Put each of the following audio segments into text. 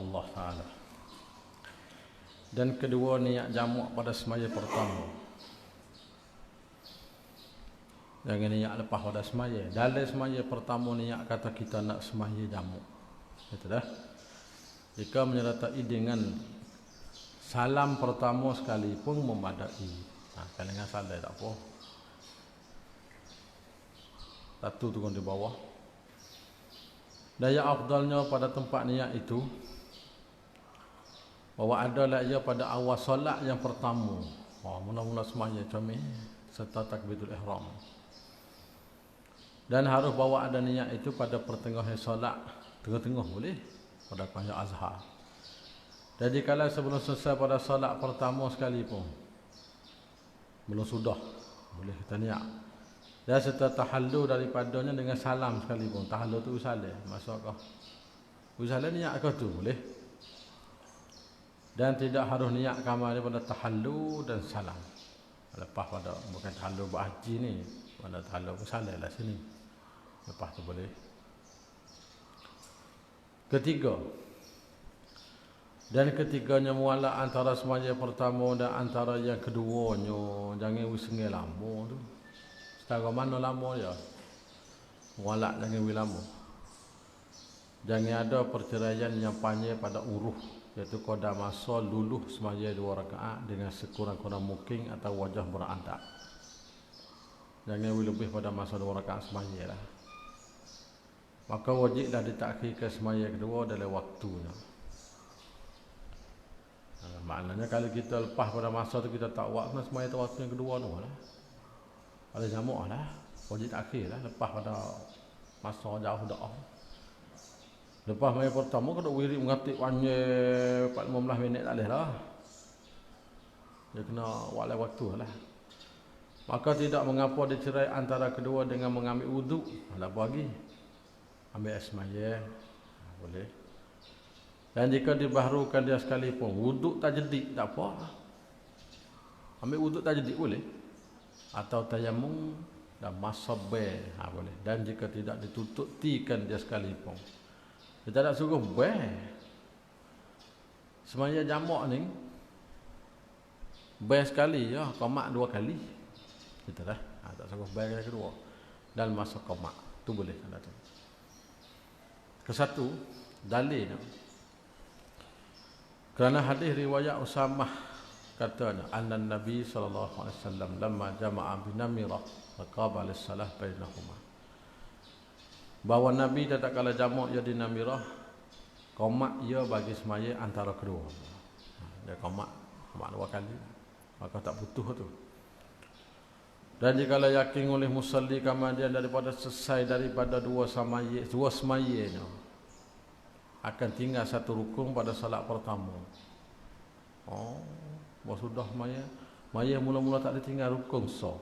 Allah Ta'ala. Dan kedua, niat jamak pada semaya pertama. Jangan niat lepas pada semaya. Dalam semaya pertama niat kata kita nak semaya jamak. Itu dah. Jika menyertai dengan salam pertama sekalipun memadai. Kalau dengan salam tak apa. Satu turun di bawah. Daya afdalnya pada tempat niat itu bahawa adalah ia pada awal solat yang pertama. Mula-mula semaya comel serta takbiratul ihram. Dan harus bawa ada niat itu pada pertengahan solat, tengah-tengah boleh pada panjang azhar. Jadi kalau sebelum selesai pada solat pertama sekalipun belum sudah boleh kita niat. Dan serta tahallul daripadanya dengan salam sekalipun. Tahallul tu usalah, maksudkah usalah niat kau tu boleh. Dan tidak harus niat kamal daripada tahallul dan salam. Lepas pada bukan tahallul berhaji ni, pada tahallul usalah lah sini. Lepas tu boleh. Ketiga, dan ketiganya mualak antara semaya pertama dan antara yang keduanya. Jangan wisengil lama tu. Setara mana lama ya? Mualak jangan wis lama. Jangan ada perceraian yang panjang pada uruh, iaitu qada masa luluh semaya 2 rakaat dengan sekurang-kurang mungkin atau wajah beradab. Jangan wis lebih pada masa 2 rakaat semaya lah. Maka wajiblah ditakhirkan semaya kedua dalam waktunya. Maknanya kalau kita lepas pada masa tu kita tak buat, kena semaya tu waktu yang kedua tu lah. Ada jamak lah. Wajib takhir lah lepas pada masa jauh dah. Lepas semaya pertama kena wirid mengatik panjang 4-15 minit tak boleh lah. Dia kena buat waktu lah. Maka tidak mengapa dicerai antara kedua dengan mengambil wuduk. Ada apa lagi? Ambil air semaya boleh. Dan jika dibaharukan dia sekalipun wuduk tajdid tak apa. Ambil wuduk tajdid boleh. Atau tayammum dan masabeh boleh. Dan jika tidak ditutupkan dia sekalipun. Kita tak suruh semaya jamak ni sekali ya, qamat 2 kali. Kita dah. Tak suruh yang kedua. Dan masa qamat tu boleh kena tu. Kesatu, dalil. Kerana hadis riwayat Usamah katanya, anna Nabi sallallahu alaihi wasallam lamma jama'a bi Namirah faqabala as-salah bainahuma. Bahawa Nabi tatkala jamak ia di Namirah, qamat ia bagi semaya antara kedua. Dia qamat 2 kali. Maka tak putus tu. Dan jikalau yakin oleh musalli kemudian daripada selesai daripada 2 semayanya, akan tinggal 1 rukun pada salat pertama. Sudah maya mula-mula tak ditinggal rukun so.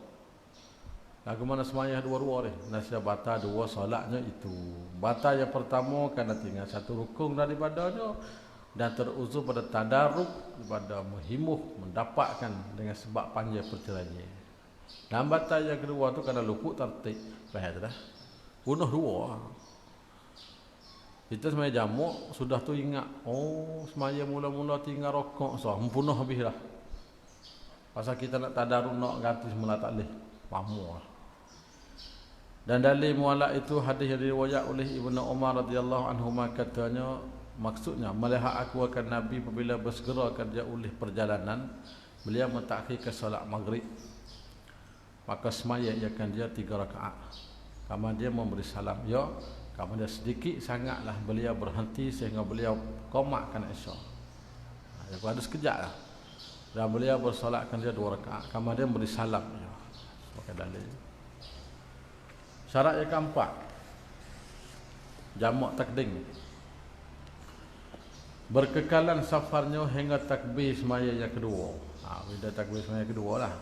Lagu mana semaya 2 ni? Nasihat batal 2 salatnya itu. Batal yang pertama kerana tinggal 1 rukun daripadanya dan teruzur pada tadarruk, pada menghimuh mendapatkan dengan sebab panjang perceraian. Dan batal yang kedua tu kerana luput tertib. Faham dah? Bunuh 2. Kita semaya jamak sudah tu ingat, semaya mula-mula tinggal rokok mempunuh habis dah. Pasal kita nak tadarruk nak ganti semula tak leh. Pamur. Dan dalil mualak itu hadis yang diriwayat oleh Ibnu Umar radhiyallahu anhu katanya, maksudnya melihat aku akan Nabi apabila bersegera kerja oleh perjalanan, beliau mentakhirkan solat maghrib. Maka semaya iakan dia 3 rakaat. Kemudian dia memberi salam. Ya, kemudian sedikit sangatlah beliau berhenti sehingga beliau qamatkan isya. Dia ada sekejap lah. Dan beliau bersolatkan dia 2 rakaat. Kemudian beri salam. Ya. Sebagai dalil. Syarat yang keempat, jamak takdim. Berkekalan safarnya hingga takbir semaya yang kedua. Bila takbir semaya kedua lah.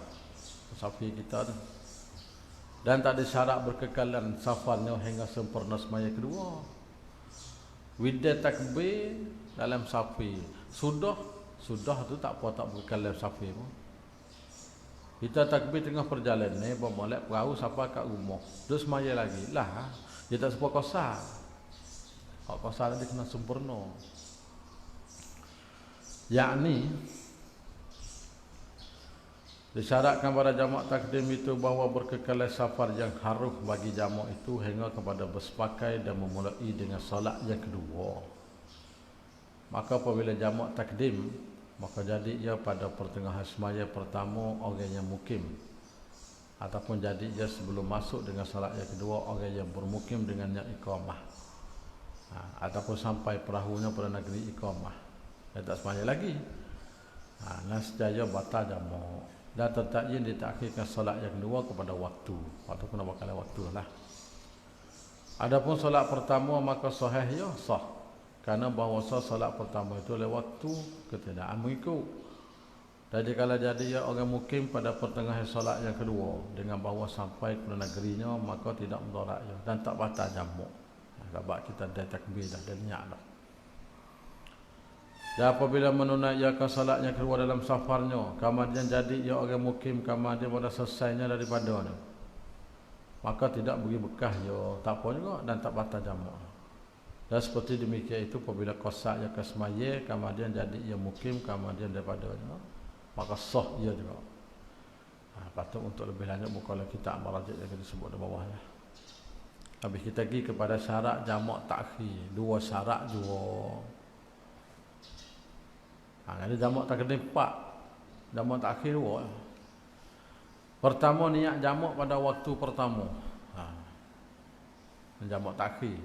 Safi kita tu. Dan tak ada syarat berkekalan safarnya hingga sempurna semaya kedua. Wida takbir dalam safi. Sudah tu tak apa tak berkekalan safi pun. Kita takbir tengah perjalanan ni, bermolek perahu sampai kat rumah. Terus semaya lagi. Lah, dia tak sempat kosar. Kalau kosar dia kena sempurna. yakni disyaratkan pada jamak takdim itu bahawa berkekalan safar yang haruh bagi jamak itu hingga kepada bersepakai dan memulai dengan solat yang kedua. Maka apabila jamak takdim, maka jadi ia pada pertengahan semaya pertama orang yang mukim, ataupun jadi ia sebelum masuk dengan solat yang kedua orang yang bermukim dengan niat iqamah, ataupun sampai perahunya pada negeri iqamah dan tak semaya lagi. Nasjaya batal jamak dan tertakyin ditakhirkan solat yang kedua kepada waktu ataupun bakal waktu lah. Adapun solat pertama maka sahih ya sah, kerana bahawa solat pertama itu oleh waktu ketidakkan mengikut. Jadi kalau jadi ya orang mukim pada pertengahan solat yang kedua dengan bahawa sampai ke negerinya, maka tidak mudarat ya dan tak batal jamak. Sebab kita dah takbir dah dan niat dah. Dan apabila menunaikan salatnya keluar dalam safarnya, kemudian jadi ia orang mukim, kemudian pada selesainya daripadanya, maka tidak bagi bekah ya, tak apa juga dan tak batal jamak. Dan seperti demikian itu apabila qasak ia ke semaya, kemudian jadi ia mukim, kemudian daripadanya, maka sah ia juga. Patut untuk lebih lanjut bukalah kitab marajih yang disebut di bawahnya. Habis kita pergi kepada syarat jamak takhir, dua syarat juga. Jadi jamak takdim 4, jamak takhir 2. Pertama niat jamak pada waktu pertama. Jamak takhir.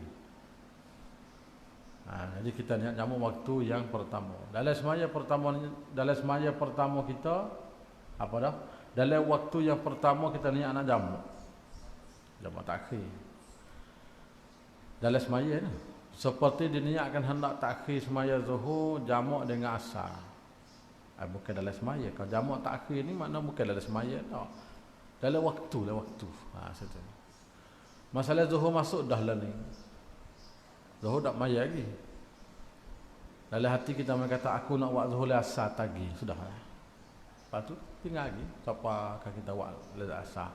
Jadi kita niat jamak waktu yang pertama. Dalam semaya pertama kita apa dah? Dalam waktu yang pertama kita niat nak jamak. Jamak takhir. Dalam semaya ni. Seperti diniatkan hendak takhir semaya zuhur jamak dengan asar. Bukan dalam semaya. Kalau jamak takhir ni makna bukan dalam semaya tau. Dalam waktu lah waktu. Situ. Masalah zuhur masuk dah lah ni. Zuhur tak maya lagi. Dalam hati kita kata aku nak buat zuhur asar tagi, sudah lah. Lepas tu tinggal lagi siapa akan kita buat asar.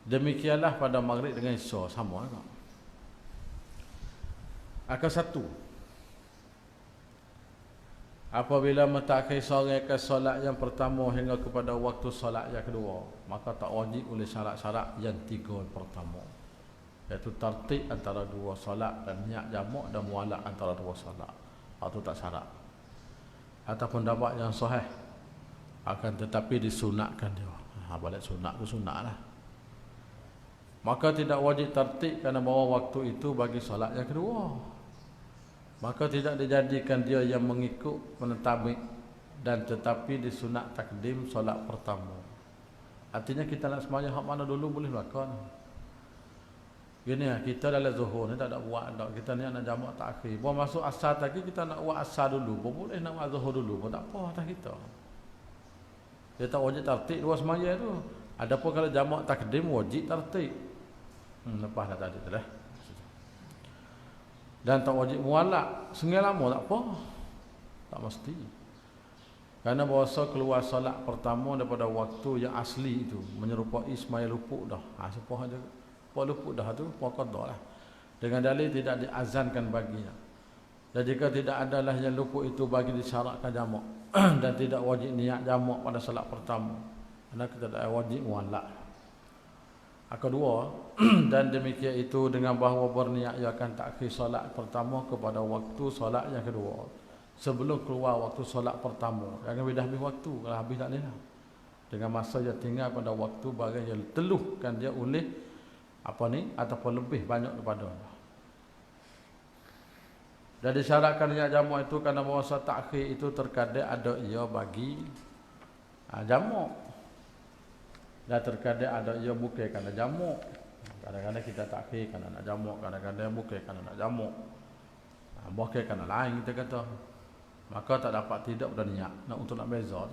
Demikianlah pada maghrib dengan isya sama kan. Akan satu, apabila mentakhir seorang ke solat yang pertama hingga kepada waktu solat yang kedua, maka tak wajib oleh syarat-syarat yang 3 pertama, iaitu tertib antara dua solat dan niat jamak dan mualak antara dua solat. Itu tak syarat. Ataupun dapat yang sahih, akan tetapi disunatkan dia. Balik sunat tu sunat lah. Maka tidak wajib tertib kerana bahawa waktu itu bagi solat yang kedua. Maka tidak dijadikan dia yang mengikut menentami dan tetapi disunat takdim solat pertama. Artinya kita nak sembahyang hak mana dulu boleh belakang. Gini lah, kita dalam zuhur ni tak ada buat dak. Kita ni nak jamak takhir. Bawa masuk asar tadi kita nak buat asar dulu. Boleh nak buat zuhur dulu pun tak apa atas kita. Dia tak wajib tertib dua sembahyang tu. Adapun kalau jamak takdim wajib tertib. Lepas dah tadi tu dah. Dan tak wajib mualak sengai lama tak apa. Tak mesti. Kerana bahasa keluar solat pertama daripada waktu yang asli itu menyerupai semaya luput dah. Sepah aja. Apa luput dah tu pokok dah lah. Dengan dalil tidak diazankan baginya. Dan jika tidak adalah yang luput itu bagi disyaratkan jamak dan tidak wajib niat jamak pada solat pertama. Kerana kita tak wajib mualak. Kedua, dan demikian itu dengan bahawa berniat ia akan takhir solat pertama kepada waktu solat yang kedua sebelum keluar waktu solat pertama. Jangan dah habis waktu, kalau habis tak boleh lah. Dengan masa yang tinggal pada waktu bagian yang teluhkan dia oleh apa ni ataupun lebih banyak daripada. Dan disyaratkan niat jamak itu kerana bahawa takhir itu terkadang ada ia bagi jamak. Dan terkadang ada ia bukan kerana jamak. Kadang-kadang kita takhir kerana nak jamak, kadang-kadang bukan kerana nak jamak. Bukan kerana lain kita kata. Maka tak dapat tidak pada niat untuk nak beza.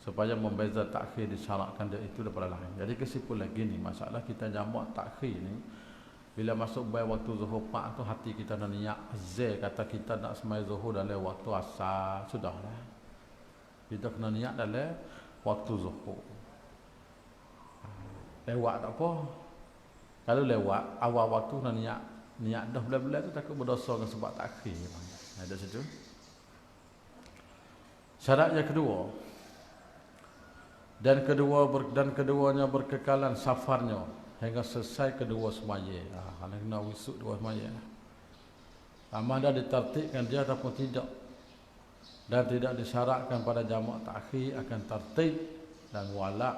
Supaya membeza takhir disyaratkan dia itu daripada lain. Jadi kesimpulan gini, masalah kita jamak takhir ni bila masuk bayar waktu zuhur 4 tu hati kita nak niat azhar kata kita nak semai zuhur dalam waktu asar, sudahlah. Kita kena niat dalam waktu zuhur. Lewat tak apa. Kalau lewat awal waktu nak niat dah belah-belah tu takut berdosa dengan sebab takhir. Ada situ. Syarat yang kedua, dan keduanya berkekalan safarnya hingga selesai kedua semaya. Kalau kena wisuk dua semaya, sama ada ditertibkan dia ataupun tidak, dan tidak disyaratkan pada jamak takhir akan tertib dan walak,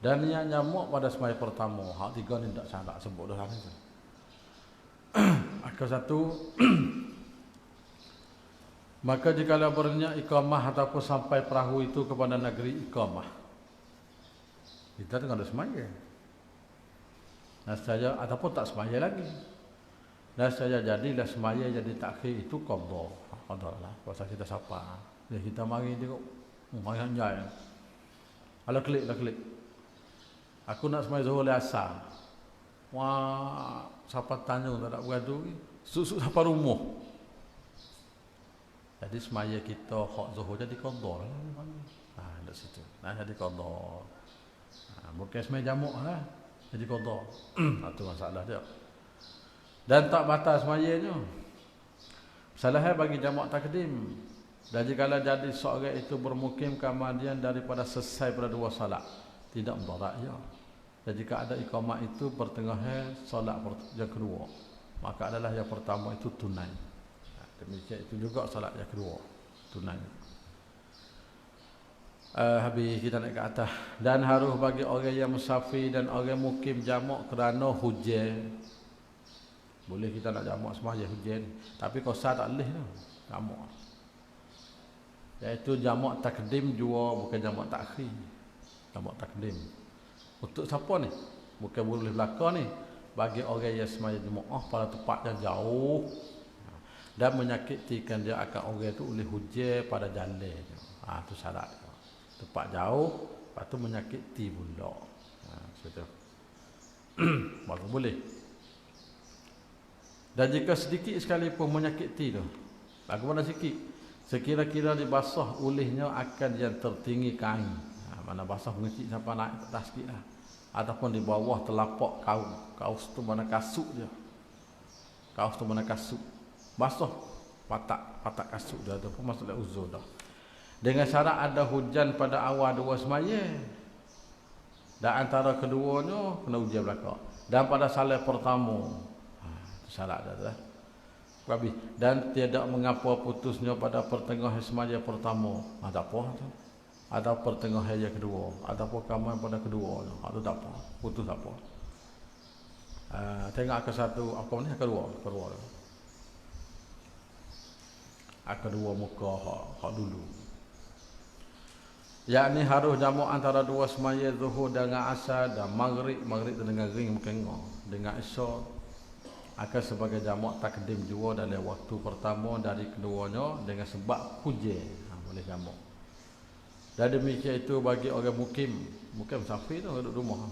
dan yang nyamuk pada semaya pertama. Hak tiga ni tak syarat sebut dah ni. Akal satu. Maka jikalau berniat iqamah ataupun sampai perahu itu kepada negeri iqamah, kita tengah ada semaya. Dan saya ataupun tak semaya lagi. Dan saya jadilah semaya jadi takhir itu qadha. Qadha lah. Pasal kita sapa. Dia kita mari tengok. Mari anjay. Ala klik. Aku nak semaya zuhur le asar. Wah, siapa tanya tak ada beradu. Susuk siapa rumah. Jadi semaya kita hak zuhur jadi qadha lah. Dekat situ. Jadi qadha. Bukan semaya jamak lah. Jadi qadha. Itu masalah dia. Dan tak batal semayanya. Salahnya bagi jamak takdim. Dan jikalau jadi seorang itu bermukim kemudian daripada selesai pada dua salat, tidak mudarat ya. Dan jika ada iqamah itu pertengahan salat yang kedua, maka adalah yang pertama itu tunai. Demikian itu juga salat yang kedua tunai. Habis kita naik ke atas. Dan harus bagi orang yang musafir dan orang mukim jamak kerana hujan. Boleh kita nak jamak semaya hujan, tapi qasar tak boleh tu. Jamak. Iaitu jamak takdim jua, bukan jamak takhir. Jamak takdim. Untuk siapa ni? Bukan boleh belakang ni. Bagi orang yang semaya jemaah pada tempat yang jauh dan menyakitikan dia akan orang itu oleh hujan pada jalan. Itu syarat. Tempat jauh, lepas tu menyakiti pula. Betul. Baru boleh. Dan jika sedikit sekalipun menyakiti tu, bagaimana sikit? Sekira-kira dibasah olehnya akan yang tertinggi kain. Mana basah mengecik sampai naik ke atas sikit lah. Ataupun di bawah telapak kaus. Kaus tu mana kasut dia. Kaus tu mana kasut. Basah patak kasut dia tu pun masuklah uzur dah. Dengan syarat ada hujan pada awal dua semaya. Dan antara keduanya kena hujan belakang. Dan pada salat pertama, itu syarat dah lah. Habis. Dan tidak mengapa putusnya pada pertengahan semaya pertama. Tak apa tu. Ada pertengahan yang kedua. Ada apa kaman pada kedua. Itu tak apa. Putus tak apa. Tengok ke satu. Apa ni? Kedua. Kedua muka hak dulu. Yakni harus jamak antara dua semaya zuhur dengan asar dan maghrib. Maghrib tu dengan ring mengengok. Dengan isyak. Akan sebagai jamak takdim juga dalam waktu pertama dari keduanya dengan sebab hujan. Boleh jamak. Dan demikian itu bagi orang mukim musafir tu duduk rumah.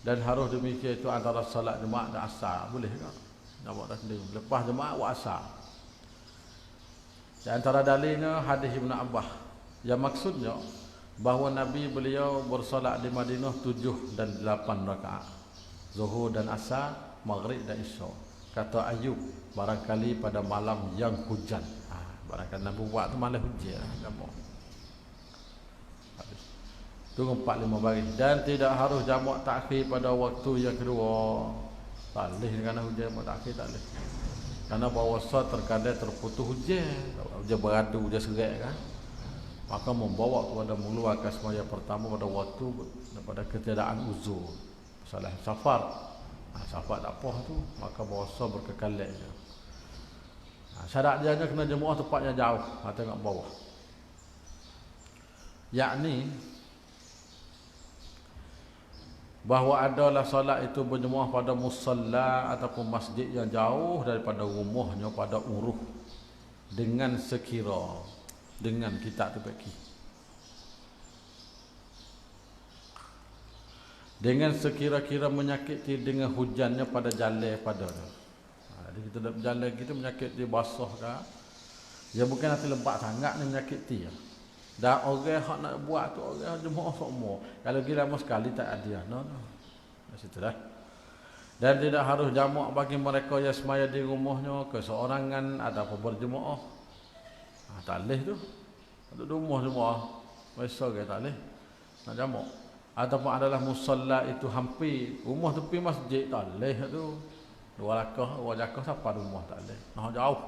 Dan harus demikian itu antara salat jemaah dan asar. Boleh tak? Jamak takdim. Lepas jemaah buat asar. Di antara dalilnya hadis Ibn Abbas. Yang maksudnya bahawa Nabi beliau bersolat di Madinah 7 dan 8 rakaat. Zuhur dan asar, maghrib dan isyak. Kata Ayub, barangkali pada malam yang hujan. Barangkali Nabi buat tu malam hujan. Tunggu 4-5 baris. Dan tidak harus jamak takhir pada waktu yang kedua. Tak boleh kerana hujan jamak takhir tak boleh. Kerana bahawasa terkadang terputus hujan. Hujan beradu, hujan serat kan. Maka membawa kepada mengeluarkan semaya pertama pada waktu daripada ketiadaan uzur. Salah safar. Safar tak apa tu, maka bahasa berkekalan je. Syarat dia kena jemaah tempatnya jauh. Tengok bawah. Yakni bahawa adalah solat itu berjemaah pada musalla ataupun masjid yang jauh daripada rumahnya pada uruh dengan sekira dengan kita terbagi dengan sekira-kira menyakiti dengan hujannya pada jalan pada jadi kita dah berjalan kita menyakiti basah kan ya bukan nanti lebat sangat ni menyakiti ya. Dan orang hak nak buat tu orang jemaah semua. Kalau gila lama sekali tak ada. No. Situ dah. Dan tidak harus jamak bagi mereka yang semaya di rumahnya keseorangan ataupun berjemaah. Tak boleh tu. Duduk rumah semua. Biasa ke tak boleh nak jamak. Ataupun adalah musalla itu hampir rumah tepi masjid tak boleh tu. Dua rakah siapa rumah tak boleh. Nah jauh.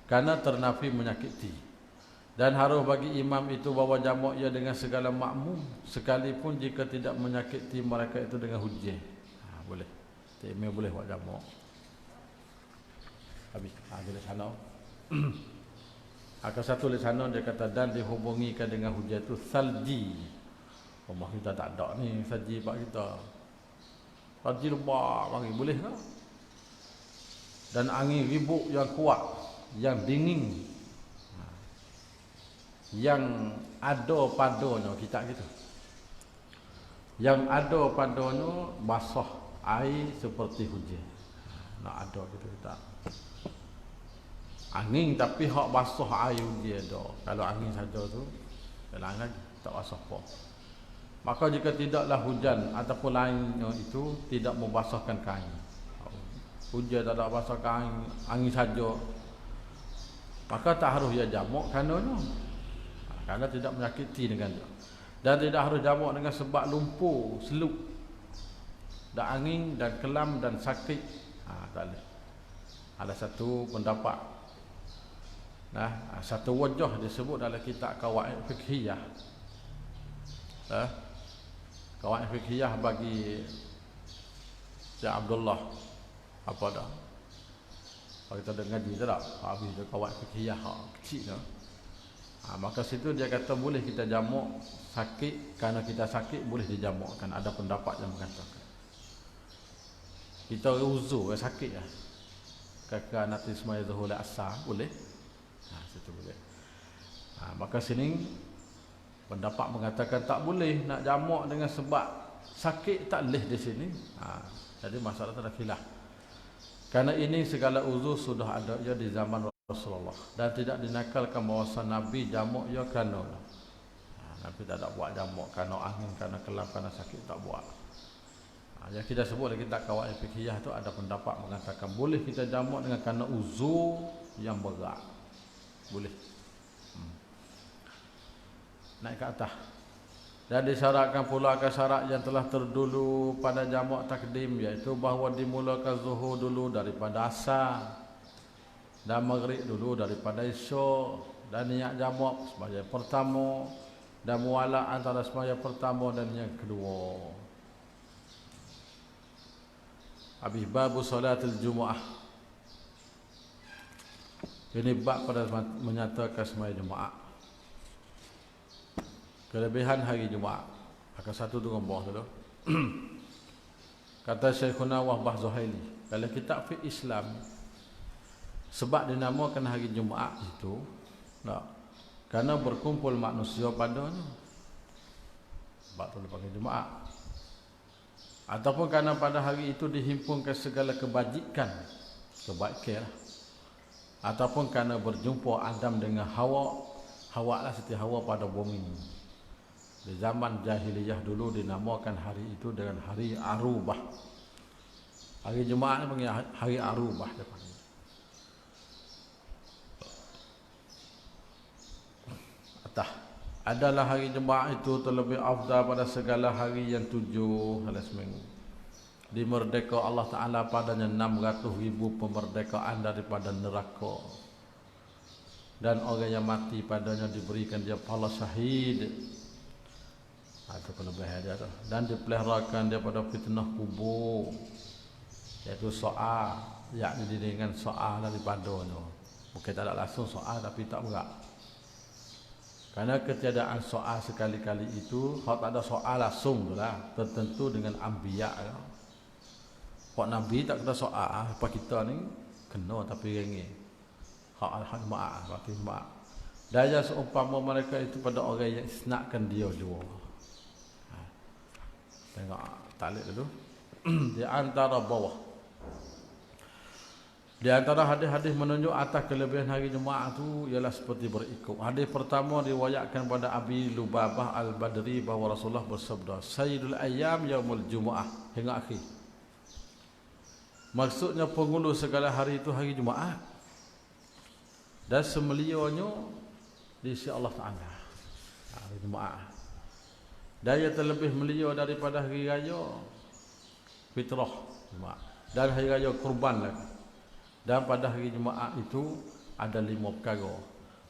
Karena ternafi menyakiti. Dan harus bagi imam itu bawa jamak ia dengan segala makmum sekalipun jika tidak menyakiti mereka itu dengan hujah. Boleh. Imam boleh buat jamak. Habis. Boleh sana. Akan satu di sana dia kata dan dihubungikan dengan hujah itu salji. Rumah kita tak ada ni salji pak kita. Salji lebat bagi boleh ke? Dan angin ribut yang kuat, yang dingin, yang ada padanya kita gitu. Yang ada padanya basah air seperti hujan. Nak ada gitu kita. Angin tapi hak basah air dia ada. Kalau angin saja tu lain lagi tak basah apa. Maka jika tidaklah hujan ataupun lainnya itu tidak membasahkan kain. Hujan tak ada basah kain, angin saja. Maka tak harus ia jamak karenanya. Karena tidak menyakiti dengan dia. Dan tidak harus jamak dengan sebab lumpur, seluk, dan angin dan kelam dan sakit. Tak boleh. Ada satu pendapat. Satu wajah disebut dalam kitab Qawaid Fiqhiyah. Qawaid Fiqhiyah bagi Syekh Abdullah apa dah? Kalau kita dengar ngaji tak? Habis tu Qawaid Fiqhiyah kecil dah. Maka situ dia kata boleh kita jamak sakit, kerana kita sakit boleh dijamakkan. Ada pendapat yang mengatakan kita uzur sakit lah, kakak nanti semaya zuhur asar boleh. Situ boleh. Maka sini pendapat mengatakan tak boleh nak jamak dengan sebab sakit, tak boleh di sini. Jadi masalah tu dah khilaf. Karena ini segala uzur sudah ada ya di zaman Rasulullah dan tidak dinakalkan bahawa Nabi jamak ya kerana Nabi tak ada buat jamak kerana angin, kerana kelam, kerana sakit, tak buat. Yang kita sebut lagi tak Qawaid Fiqhiyah tu ada pendapat mengatakan boleh kita jamak dengan kerana uzur yang berat. Boleh. Naik ke atas. Dan disyaratkan pula akan syarat yang telah terdulu pada jamak takdim, iaitu bahawa dimulakan zuhur dulu daripada asar dan maghrib dulu daripada isyak, dan niat jamak sembahyang pertama dan mualah antara sembahyang pertama dan yang kedua. Habis babu salatul Jumaah. Ini bab pada menyatakan sembahyang Jumaat. Kelebihan hari Jumaat. Akan satu tu bawah dulu. Kata Syekhuna Wahbah Zuhaili dalam kitab fiqh Islam, sebab dinamakan hari Jumaat itu kerana berkumpul manusia padanya. Sebab tu dipanggil Jumaat. Ataupun kerana pada hari itu dihimpunkan segala kebaikan lah. Ataupun kerana berjumpa Adam dengan Hawa. Hawa lah setiap Hawa pada bumi. Di zaman jahiliyah dulu dinamakan hari itu dengan hari Arubah. Hari Jumaat ni panggil hari Arubah dia panggil. Adalah hari Jumaat itu terlebih afdal pada segala hari yang 7 dalam seminggu. Dimerdeka Allah Ta'ala padanya 600,000 pemerdekaan daripada neraka. Dan orang yang mati padanya diberikan dia pahala syahid. Itu kelebihan dia tu. Dan dipeliharakan daripada fitnah kubur, iaitu soal, yakni dengan soal daripadanya. Bukan tak ada langsung soal tapi tak berat. Kerana ketiadaan soal sekali-kali itu, kalau tak ada soal langsung tu lah, tertentu dengan anbiya. Kalau Nabi tak kena soal, apa kita ni kena tapi ringgit. Hak maaf, bagi maaf. Daya seumpama mereka itu pada orang yang isnakkan dia jua. Tengok talik dulu. Di antara bawah. Di antara hadis-hadis menunjuk atas kelebihan hari Jumaat itu ialah seperti berikut. Hadis pertama riwayatkan pada Abi Lubabah Al-Badri bahawa Rasulullah bersabda, Sayyidul Ayyam Yaumul Jumaah, hingga akhir. Maksudnya penghulu segala hari itu hari Jumaat. Dan semelianya di sisi Allah Ta'ala. Hari Jumaat. Dan ia terlebih mulia daripada hari raya fitrah Jumaat dan hari raya kurban lagi. Dan pada hari Jumaat itu ada 5 perkara.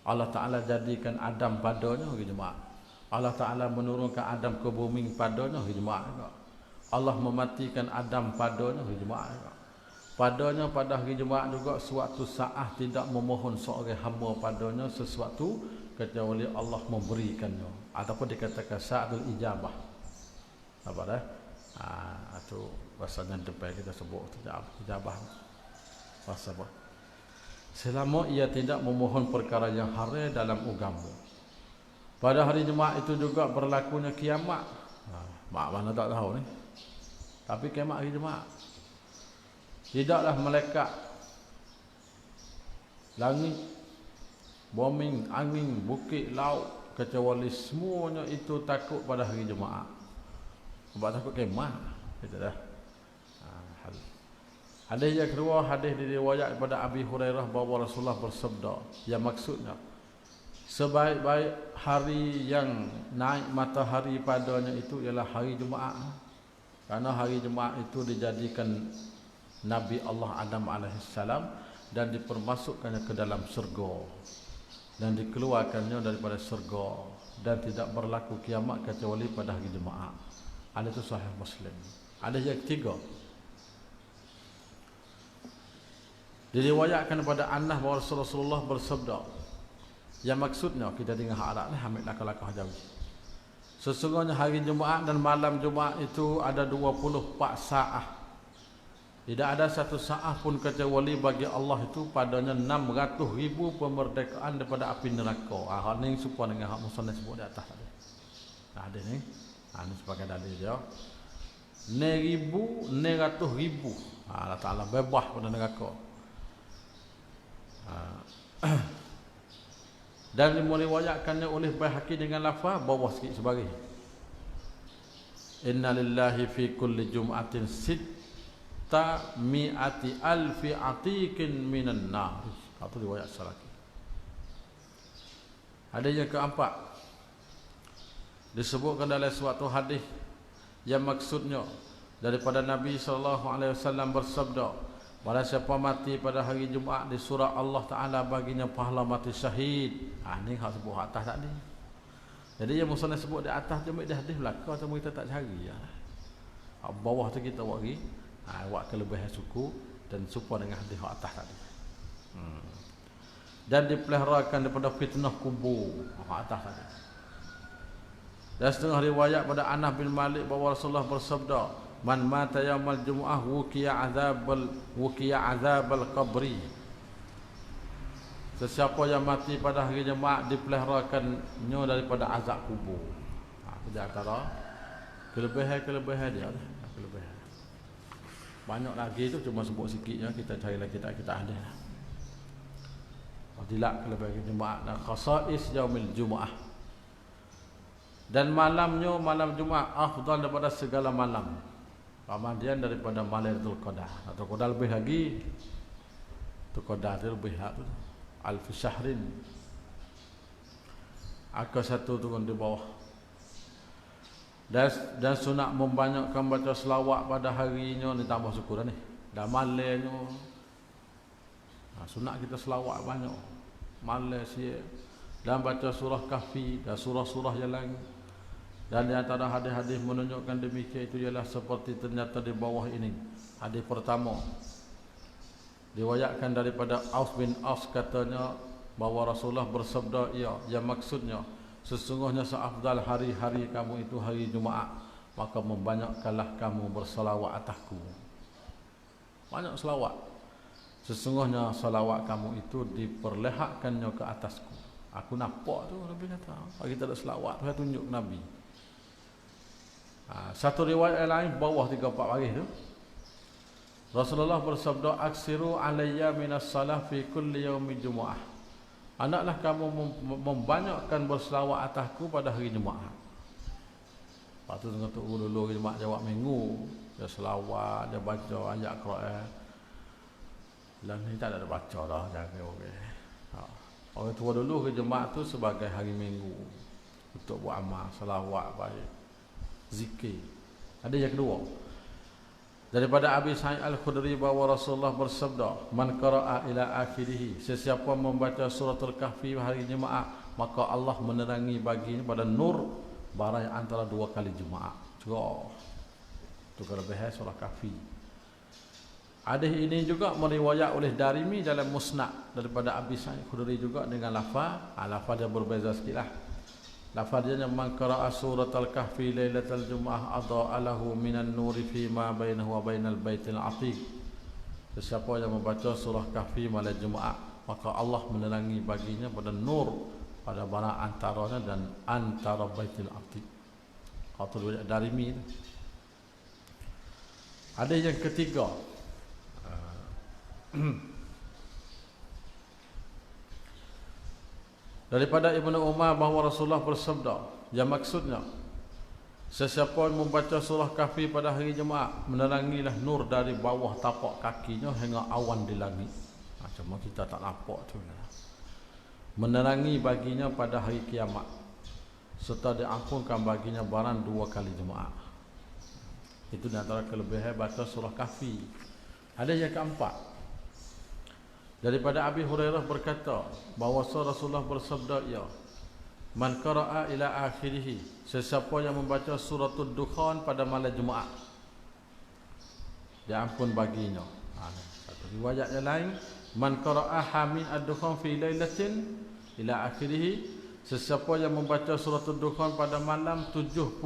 Allah Ta'ala jadikan Adam padanya hari Jumaat. Allah Ta'ala menurunkan Adam ke bumi padanya hari Jumaat. Allah mematikan Adam padanya hari Jumaat. Padanya pada hari Jumaat juga suatu saat tidak memohon seorang hamba padanya sesuatu kecuali Allah memberikannya. Ataupun dikatakan sa'atul ijabah. Apa dah? Itu bahasanya depan kita sebut ijabah. Bahasa apa? Selama ia tidak memohon perkara yang haram dalam agama. Pada hari Jumaat itu juga berlakunya kiamat. Mak mana tak tahu ni. Tapi kiamat hari Jumaat. Tidaklah malaikat, langit, bumi, angin, bukit, laut, kecuali semuanya itu takut pada hari Jumaat. Sebab takut kiamat. Itu dah. Hadis yang kedua, hadis diriwayat daripada Abi Hurairah bahawa Rasulullah bersabda, yang maksudnya sebaik-baik hari yang naik matahari padanya itu ialah hari Jumaat. Karena hari Jumaat itu dijadikan Nabi Allah Adam AS dan dipermasukkannya ke dalam syurga dan dikeluarkannya daripada syurga dan tidak berlaku kiamat kecuali pada hari Jumaat. Hadis itu sahih Muslim. Hadis yang ketiga, diriwayatkan pada Anas bahawa Rasulullah bersabda, yang maksudnya kita dengar Arab ni ambil langkah-langkah jauh. Sesungguhnya hari Jumaat dan malam Jumaat itu ada 24 saat. Tidak ada satu saat pun kecuali bagi Allah itu padanya 600,000 pemerdekaan daripada api neraka. Hal ni serupa dengan hak Musa sebut di atas tadi. Ada ni. Ini sebagai dalil dia. 900,000. Allah Ta'ala bebas pada neraka. Dan meriwayatkannya oleh Baihaqi dengan lafaz bawah sikit sebagai inna lillahi fi kulli jum'atin mi'ati alfi atikin minan nar. Itu riwayat Salaki. Ada yang keempat, disebutkan dalam suatu hadis yang maksudnya daripada Nabi SAW bersabda, barang siapa mati pada hari Jumaat di surah Allah Ta'ala baginya pahala mati syahid. Ini hak sebut atas tadi. Jadi yang Musa sebut di atas tu dah hadis belaka atau kita tak cari ya. Bawah tu kita buat lagi. Buat kelebihan suku dan serupa dengan hadis hak atas tadi. Dan dipeliharakan daripada fitnah kubur. Hak atas tadi. Dan setengah riwayat pada Anas bin Malik bahawa Rasulullah bersabda, man mata yaumal jumu'ah wuqiya azabal qabri. Sesiapa yang mati pada hari Jumaat dipeliharakannya daripada azab kubur. Itu antara kelebihan dia. Kelebihan. Banyak lagi tu cuma sebut sikitnya, kita cari lagi kita ada. Fadilat kelebihan Jumaat dan khasais yaumil Jumaah. Dan malamnya malam Jumaat afdal daripada segala malam. Kemudian daripada Lailatul Qadar atau Qadar lebih lagi. Tu Qadar dia lebih tu alf syahrin. Angka satu turun di bawah. Dan sunat membanyakkan baca selawat pada harinya ni tambah syukur ni. Dan malamnya sunat kita selawat banyak. Malam siap dan baca surah Kahfi dan surah-surah yang lain. Dan di antara hadis-hadis menunjukkan demikian itu ialah seperti ternyata di bawah ini. Hadis pertama riwayatkan daripada Aus bin Aus katanya bahawa Rasulullah bersabda yang maksudnya sesungguhnya seafdal hari-hari kamu itu hari Jumaat, maka membanyakkanlah kamu berselawat atasku. Banyak selawat. Sesungguhnya selawat kamu itu diperlihatkannya ke atasku. Aku nampak tu Nabi kata. Bagi tak ada selawat tu saya tunjuk Nabi. Satu riwayat lain bawah 3-4 baris tu Rasulullah bersabda, aksiru alayya minas salah fi kulli yaumi Jumaah. Hendaklah kamu membanyakkan berselawat atasku pada hari Jumaat. Lepas tu tengah tu dulu Jumaat jawab minggu, dia selawat, dia baca ayat Quran. Dalam ni tak ada baca dah, jangan okey. Orang tua dulu ke Jumaat tu sebagai hari Minggu untuk buat amal, salawat, baik, zikir. Ada yang kedua. Daripada Abi Sa'id Al-Khudri bahawa Rasulullah bersabda, "Man qara'a ila akhirih, sesiapa membaca suratul Kahfi hari Jumaat, maka Allah menerangi baginya pada nur barang yang antara dua kali Jumaat." Juga itu kelebihan surah Kahfi. Hadis ini juga meriwayat oleh Darimi dalam Musnad daripada Abi Sa'id Al-Khudri juga dengan lafaz, lafaz dia berbeza sikitlah. Lafaz dia man qara'a suratul Kahfi lailatul Jumaah adha'a lahu minan nuri fi ma bainahu wa bainal baitil atiq. Sesiapa yang membaca surah Kahfi malam Jumaat, maka Allah menerangi baginya pada nur pada barang antaranya dan antara baitil atiq. Atau Darimi. Ada yang ketiga. Daripada Ibnu Umar bahawa Rasulullah bersabda, yang maksudnya sesiapa yang membaca surah Kahfi pada hari Jumaat, menerangilah nur dari bawah tapak kakinya hingga awan di langit. Macam kita tak nampak tu. Menerangi baginya pada hari kiamat, serta diampunkan baginya barang dua kali Jumaat. Itu di antara kelebihan baca surah Kahfi. Ada yang keempat. Daripada Abi Hurairah berkata bahawa Rasulullah bersabda, ya, man qara'a ila akhirih, sesiapa yang membaca suratul Dukhan pada malam Jumaat, diampun baginya. Satu riwayat yang lain, man qara'a hamin ad-dukhan fi lailatin ila akhirih, sesiapa yang membaca suratul Dukhan pada malam 70,000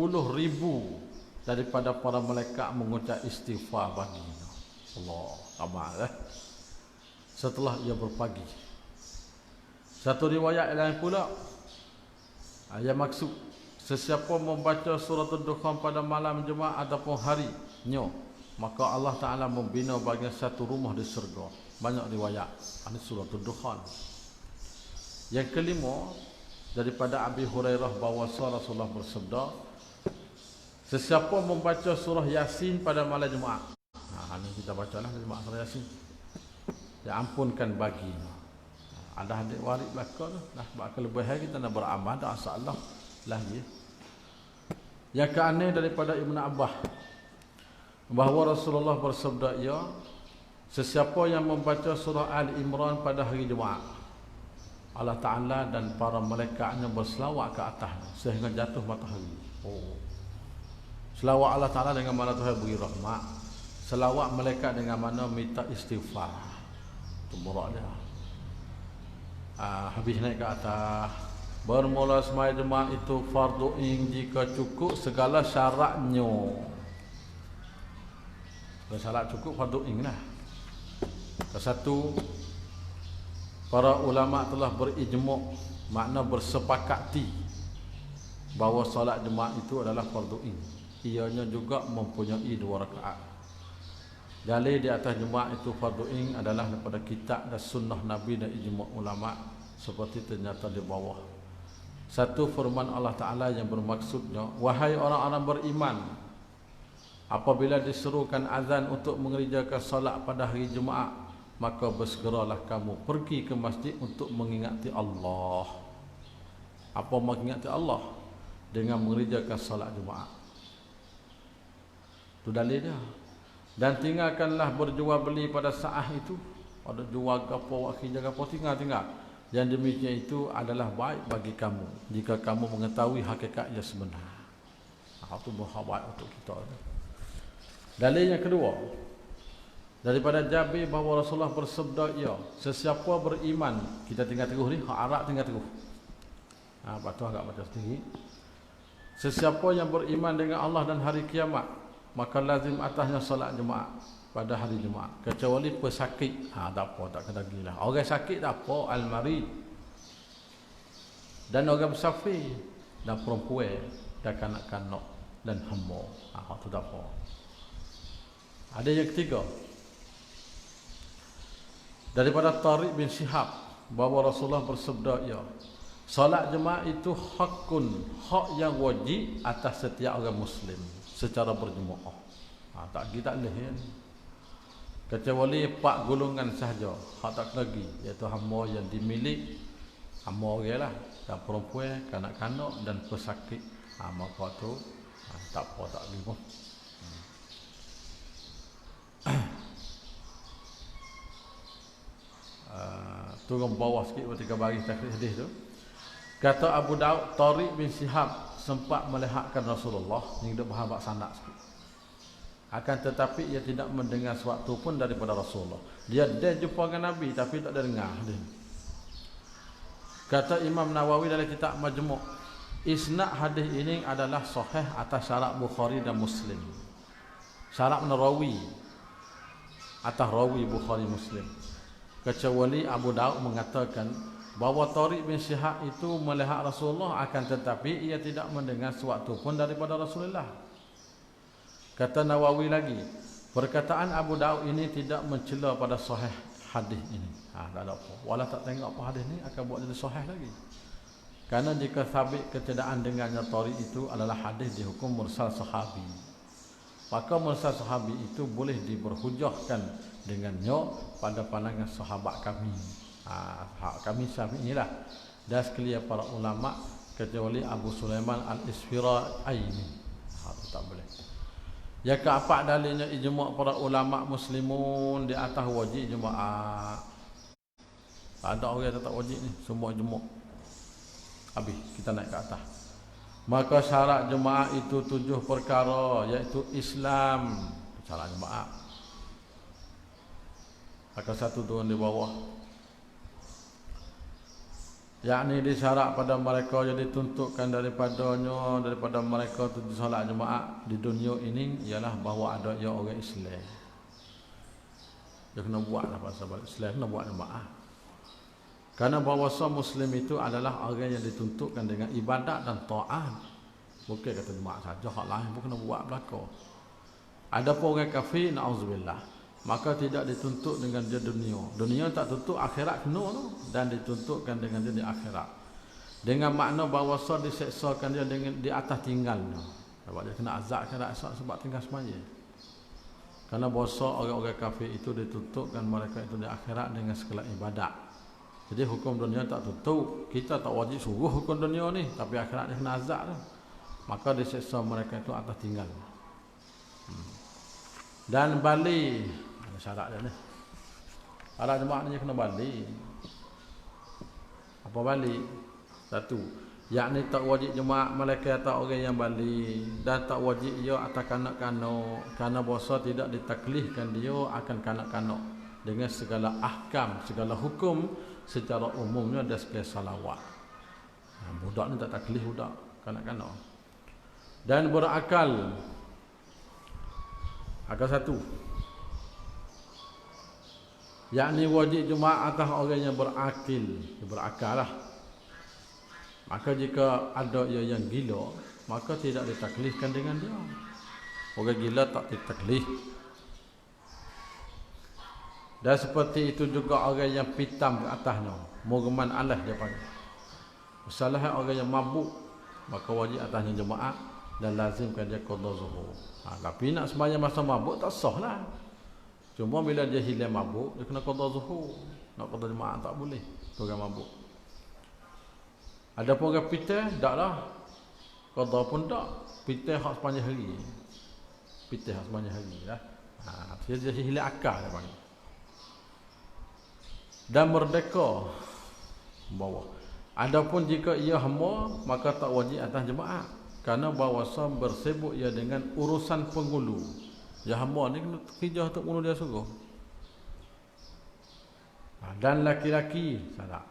daripada para malaikat mengucap istighfar baginya. Allah, amal setelah ia berpagi. Satu riwayat lain pula, yang maksud sesiapa membaca suratul Dukhan pada malam Jumaat ataupun harinya, maka Allah Ta'ala membina baginya satu rumah di syurga. Banyak riwayat ini suratul Dukhan. Yang kelima, daripada Abi Hurairah bahawa Rasulullah bersabda, sesiapa membaca surah Yasin pada malam Jumaat, ini kita bacalah Jumaat surah Yasin, diampunkan baginya. Ada hadis warid belakang tu. Dah sebab kelebihan kita nak beramal dah masalah lagi. Yang keenam daripada Ibnu Abbas bahawa Rasulullah bersabda, ya, sesiapa yang membaca surah Ali Imran pada hari Jumaat, Allah Ta'ala dan para malaikatnya berselawat ke atasnya sehingga jatuh matahari. Selawat Allah Ta'ala dengan mana Tuhan beri rahmat, selawat malaikat dengan mana minta istighfar. Murak dia. Habis naik ke atas, bermula semai Jumaat itu fardu ain jika cukup segala syaratnya. Kalau syarat cukup fardu ain lah. Satu, para ulama telah berijma', makna bersepakati bahawa solat Jumaat itu adalah fardu ain. Ianya juga mempunyai 2 rakaat. Dalil di atas Jumaat itu fardu ain adalah daripada kitab dan sunnah Nabi dan ijma' ulama seperti ternyata di bawah. Satu, firman Allah Ta'ala yang bermaksudnya, wahai orang-orang beriman, apabila diserukan azan untuk mengerjakan solat pada hari Jumaat, maka bersegeralah kamu pergi ke masjid untuk mengingati Allah. Apa mengingati Allah? Dengan mengerjakan solat Jumaat. Itu dalil dia. Dan tinggalkanlah berjual beli pada saat itu. Ada jual gapo, wakil jaga gapo, tinggal. Yang demikian itu adalah baik bagi kamu jika kamu mengetahui hakikat yang sebenar. Itu baik untuk kita. Dalil yang kedua, daripada Jabir bahawa Rasulullah bersabda, ya, sesiapa beriman, kita tinggal terus ni, hak Arab tinggal terus. Batu agak baca sedikit. Sesiapa yang beriman dengan Allah dan hari kiamat, maka lazim atasnya solat Jumaat pada hari Jumaat, kecuali pesakit. Tak apa, tak kena gila. Orang sakit tak apa, al-marid, dan orang musafir, dan perempuan, dan kanak-kanak, dan hamba. Itu tak apa. Ada yang ketiga, daripada Tariq bin Syihab bahawa Rasulullah bersabda, ya, solat Jumaat itu hak yang wajib atas setiap orang Muslim secara berjemaah. Tak lagi tak boleh ya. Kecuali 4 golongan sahaja hak tak lagi, iaitu hamba yang dimilik Hamba orang lah, dan perempuan, kanak-kanak dan pesakit. Maka tu tak apa, tak pergi pun. Turun bawah sikit ketika bagi takrif hadis tu. Kata Abu Daud, Tariq bin Shihab sempat melihatkan Rasulullah yang duk berhabak sanad sikit. Akan tetapi ia tidak mendengar sesuatu pun daripada Rasulullah. Dia jumpa dengan Nabi tapi tak ada dengar dia. Kata Imam Nawawi dalam kitab Majmu', isnad hadis ini adalah sahih atas syarat Bukhari dan Muslim. Syarat rawi atas rawi Bukhari Muslim. Kecuali Abu Daud mengatakan bahawa Tariq bin Shihab itu melihat Rasulullah, akan tetapi ia tidak mendengar sesuatu pun daripada Rasulullah. Kata Nawawi lagi, perkataan Abu Daud ini tidak mencela pada sahih hadis ini. Tak ada apa. Walau tak tengok apa hadis ni akan buat jadi sahih lagi. Karena jika sabit ketidakan dengannya Tariq itu adalah hadis dihukum mursal sahabi. Maka mursal sahabi itu boleh diberhujahkan dengannya pada pandangan sahabat kami. Kami Syafi'i inilah dan sekalian para ulama kecuali Abu Sulaiman Al-Isfira'ini. Tak boleh. Ya keempat dalilnya ijma' para ulama muslimun di atas wajib jemaah. Tak ada orang yang tak wajib ni, semua ijma'. Habis kita naik ke atas. Maka syarat jemaah itu 7 perkara, iaitu Islam, syarat jemaah. Akan satu turun di bawah. Yakni disyarat pada mereka yang dituntutkan daripada mereka tujuh solat jemaah di dunia ini ialah bahawa ada ia orang Islam. Dia kena buatlah pasal Islam, kena buat jemaah. Karena bahawa Muslim itu adalah orang yang dituntutkan dengan ibadat dan taat. Bukan kata jemaah saja, hak lain pun kena buat belaka. Adapun orang kafir, na'udzubillah, maka tidak dituntut dengan dia dunia. Dunia tak tuntut, akhirat kena tu, dan dituntutkan dengan dia di akhirat. Dengan makna bahawa diseksakan dia dengan di atas tinggalnya. Sebab dia kena azab akhirat sebab tinggal semaya. Karena bahasa orang-orang kafir itu dituntutkan mereka itu di akhirat dengan segala ibadat. Jadi hukum dunia tak tuntut. Kita tak wajib suruh hukum dunia ni, tapi akhirat dia kena azab tu. Maka diseksa mereka itu atas tinggal. Dan balik syarat dia ni. Syarat jemaah ni kena balik. Apa balik? Satu, yakni tak wajib jemaah malaikat tak orang yang balik, dan tak wajib ia atas kanak-kanak, kerana bahasa tidak ditaklifkan dia akan kanak-kanak dengan segala ahkam, segala hukum secara umumnya dan sekalian salawat. Budak ni tak taklif budak, kanak-kanak. Dan berakal. Akal satu, yakni wajib jemaah atas orang yang berakal lah. Maka jika ada ia yang gila, maka tidak ditaklifkan dengan dia. Orang gila tak ditaklif. Dan seperti itu juga orang yang pitam ke atasnya, mugman alah dia panggil. Misalnya orang yang mabuk, maka wajib atasnya jemaah dan lazimkan dia qada zuhur. Tapi nak sembahyang masa mabuk tak sah lah. Cuma bila dia hilang mabuk, dia kena qada zuhur. Nak qada jemaah tak boleh. Tu orang mabuk. Ada pun orang pitah, taklah. Qada pun tak. Pitah hak sepanjang hari. Pitah hak sepanjang hari lah. Dia hilang akal dia panggil. Dan merdeka bawah. Adapun jika ia hamba, maka tak wajib atas jemaah. Kerana bahawasa bersibuk ia dengan urusan penghulu. Ya hamba ni kena kerja untuk penghulu dia suruh. Dan laki-laki syarat.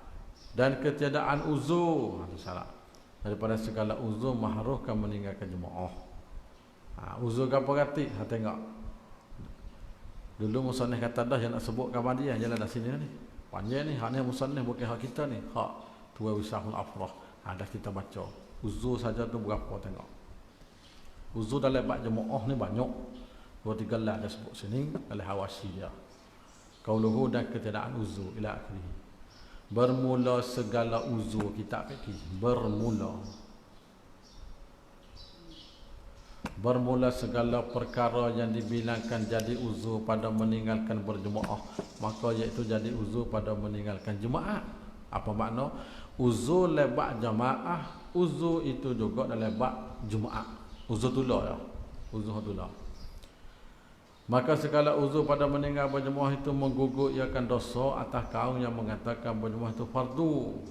Dan ketiadaan uzur syarat. Daripada segala uzur mahruhkan meninggalkan jemaah. Uzur apa kata? Tengok. Dulu musannif kata dah yang nak sebut kawan dia jalan dah sini ni. Panjang ni, hak ni musannif bukan hak kita ni. Hak Tuwa Wisahul Afrah. Dah kita baca. Uzur saja tu berapa tengok. Uzur dalam bab jemaah ni banyak. 2-3 lah dia sebut sini oleh Hawashi dia. Qauluhu dan ketiadaan uzur ila akhirih. Bermula segala uzur kitab fikih. Bermula segala perkara yang dibilangkan jadi uzur pada meninggalkan berjemaah, maka iaitu jadi uzur pada meninggalkan jemaah. Apa makna? Uzur lebat jamaah, uzur itu juga dalam lebat Jumaat. Uzur tulah ya. Uzur tulah. Maka segala uzur pada meninggal berjemaah itu menggugurkan dosa atas kaum yang mengatakan berjemaah itu fardu.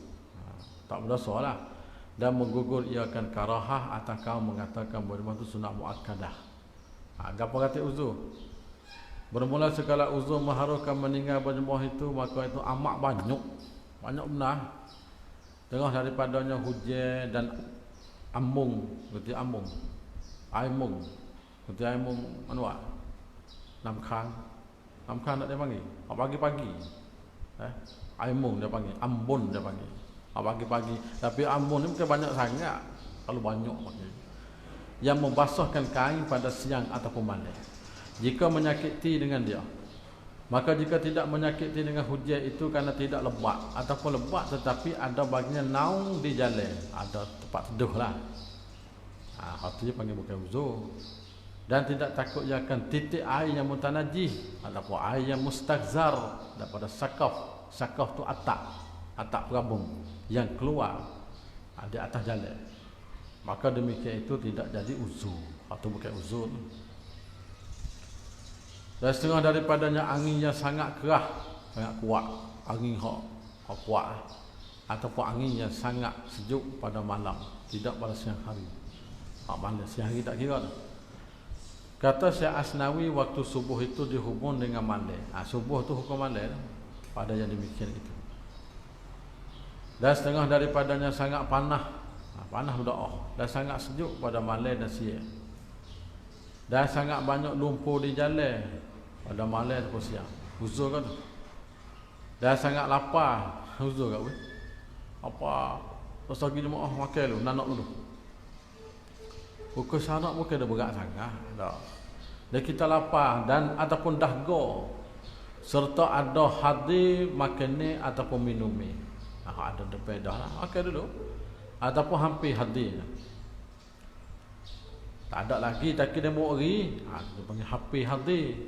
Tak berdosa lah. Dan menggugurkan karahah atas kaum mengatakan berjemaah itu sunat muakkadah. Apa kata uzur? Bermula segala uzur mengharuskan meninggal berjemaah itu, maka itu amat banyak. Banyak benar. Tengah daripadanya hujan dan ambung, berarti ambung. Aimung. Berarti aimung manual. Namkang tak dia panggil. Pagi-pagi. Aimung dia panggil. Ambon dia panggil. Pagi-pagi. Tapi ambon ni bukan banyak sangat. Kalau banyak panggil. Yang membasahkan kain pada siang ataupun malam. Jika menyakiti dengan dia. Maka jika tidak menyakiti dengan hujan itu kerana tidak lebat. Ataupun lebat tetapi ada bagian naung di jalan. Ada tempat teduh lah. Artinya panggil bukan uzur. Dan tidak takut ia akan titik air yang mutanajih ataupun air yang mustagzar daripada sakaf. Sakaf tu atap perabung yang keluar di atas jalan. Maka demikian itu tidak jadi uzur atau bukan uzur. Dan setengah daripadanya angin yang sangat kerah, sangat kuat, angin hok kuat, ataupun angin yang sangat sejuk pada malam, tidak pada siang hari. Malam siang hari tak kira. Kata Syekh Asnawi, waktu subuh itu dihubung dengan malam. Subuh tu hukum malam pada yang demikian itu. Dan setengah daripadanya sangat panas, panas berdoa, dan sangat sejuk pada malam dan siang. Dan sangat banyak lumpur di jalan pada malam ataupun siang. Uzur kan tu. Dan sangat lapar, uzur kat weh. Apa pasal pergi jemaah makan dulu, nak dulu. Bukan syarat bukan ada berat sangat. Tak. Dan kita lapar dan ataupun dahga serta ada hadir makan ni ataupun minum ni. Ada depan dah lah. Makan dulu. Ataupun hampir hadir. Tak ada lagi tak kira mau ri. Dia panggil hampir hadir.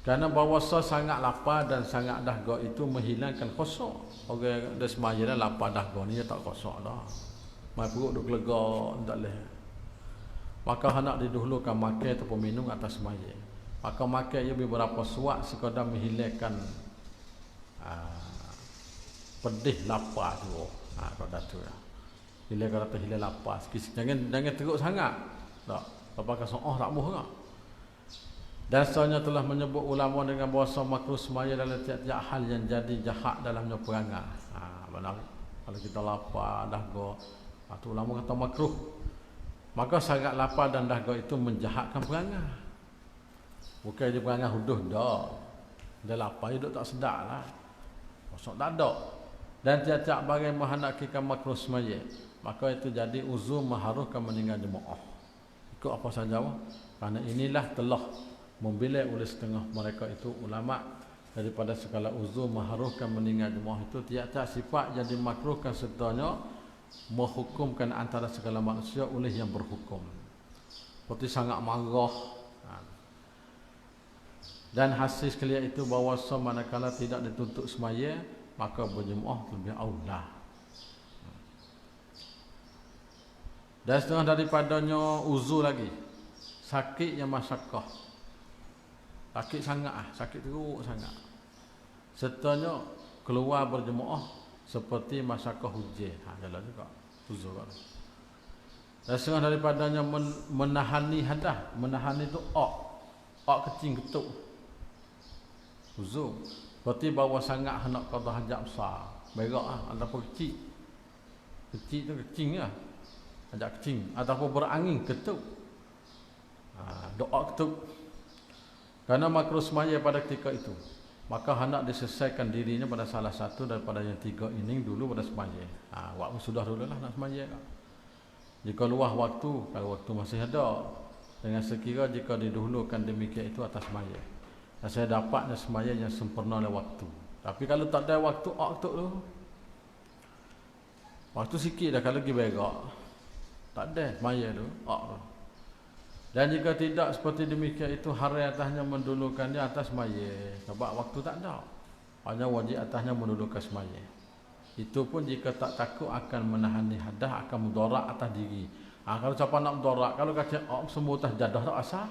Kerana bahawasa sangat lapar dan sangat dahga itu menghilangkan kosok. Orang dah semaya dah lapar dahga ni dia tak kosok dah. Mai perut duk lega tak leh. Maka hendak didahulukan makan ataupun minum atas semaya. Maka makan ia beberapa suat sekadar menghilangkan pedih lapar tu. Pada tu ya. Bila kata hilang lapar sikit. Jangan teruk sangat. Tak. Apa kata tak moh tak. Dasarnya telah menyebut ulama dengan bahasa makruh semaya dalam tiap-tiap hal yang jadi jahat dalamnya perangai. Benar. Kalau kita lapar dahga, tu ulama kata makruh. Maka sangat lapar dan dahga itu menjahatkan perangai. Bukan dia perangai huduh dah. Dia lapar dia duk tak sedar lah. Maksud tak ada. Dan tiap-tiap barang menghendakkan makruh semaya, maka itu jadi uzur mengharuskan meninggal jemaah. Ikut apa saja. Kerana inilah telah membilik oleh setengah mereka itu ulama daripada segala uzur mengharuskan meninggal jemaah itu tiap-tiap sifat yang dimakruhkan sertanya menghukumkan antara segala manusia oleh yang berhukum. Seperti sangat marah. Dan hasil sekalian itu bahawa manakala tidak dituntut semaya maka berjemaah lebih aula. Dan setengah daripadanya uzur lagi sakit yang masyakah. Sakit sangat sakit teruk sangat. Sertanya keluar berjemaah seperti masyakah hujan. Jalan juga uzur kan. Dan setengah daripadanya menahani hadah. Menahani itu kecing ketuk. Uzur. Seperti bahawa sangat hendak qada hajat besar. Berak ataupun kecil. Kecil tu kecing lah. Hajat kecing ataupun berangin ketuk. Doa ketuk. Kerana makruh semaya pada ketika itu, maka hendak diselesaikan dirinya pada salah satu daripada yang tiga ini dulu pada semaya. Waktu sudah dulu lah nak semaya. Jika luah waktu, kalau waktu masih ada, dengan sekira jika didahulukan demikian itu atas semaya. Dan saya dapatnya semaya yang sempurna oleh waktu. Tapi kalau tak ada waktu, tu waktu sikit dah kalau pergi berak. Tak ada semaya tu, tu. Dan jika tidak seperti demikian itu hari atasnya mendulukannya atas semaya. Sebab waktu tak ada. hanya wajib atasnya mendudukkan semaya. Itu pun jika tak takut akan menahani hadah, akan mudarat atas diri. Kalau siapa nak mudarat, kalau kata semua atas jadah tak asal,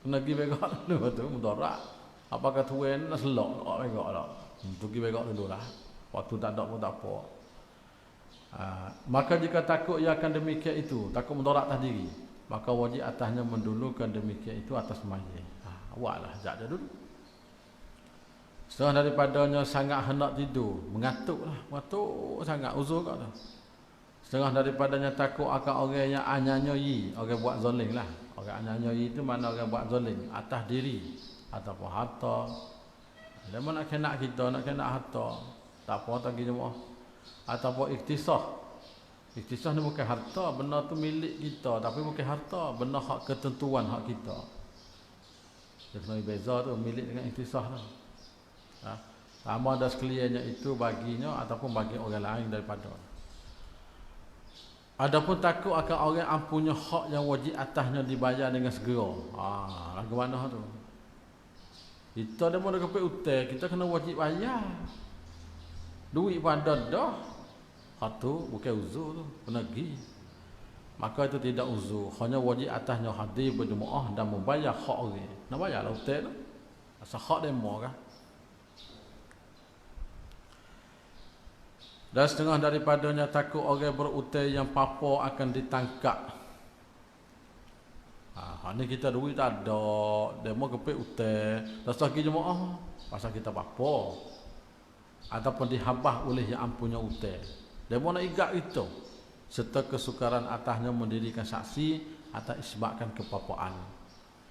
kena pergi begak dulu tu mudarat. Apakah tuan nak selok begak lah, pergi begak dulu lah. Waktu tak ada pun tak apa. Maka jika takut ia akan demikian itu, takut mudarat atas diri, maka wajib atasnya mendulukan demikian itu atas semaya. Awaklah jadah dulu. Setelah daripadanya sangat hendak tidur, mengantuklah, mengantuk sangat uzur kat tu. Setengah daripadanya takut akan orang yang anyanyoi, orang buat zalim lah. Orang anyanyoi itu mana orang buat zalim atas diri ataupun harta. Dia nak kena kita, nak kena harta. Tak apa tak jemaah. Ataupun iktisah. Iktisah ni bukan harta, benda tu milik kita, tapi bukan harta, benda hak ketentuan hak kita. Dia kena beza tu milik dengan iktisah tu. Sama ada sekaliannya itu baginya ataupun bagi orang lain daripada. Adapun takut akan orang yang punya hak yang wajib atasnya dibayar dengan segera. Lagu mana tu? Kita dia mula kepek hutang, kita kena wajib bayar. Duit pada dah. Hak tu bukan uzur tu, kena pergi. Maka itu tidak uzur, hanya wajib atasnya hadir berjemaah dan membayar hak orang. Nak bayarlah hutang tu. Asal hak demo kan? Dan setengah daripadanya takut orang berhutang yang papa akan ditangkap. Ni kita duit tak ada, demo kepek hutang, terus lagi jemaah pasal kita papa ataupun dihabah oleh yang ampunya hutang. Demo nak igat itu serta kesukaran atasnya mendirikan saksi atas isbatkan kepapaan.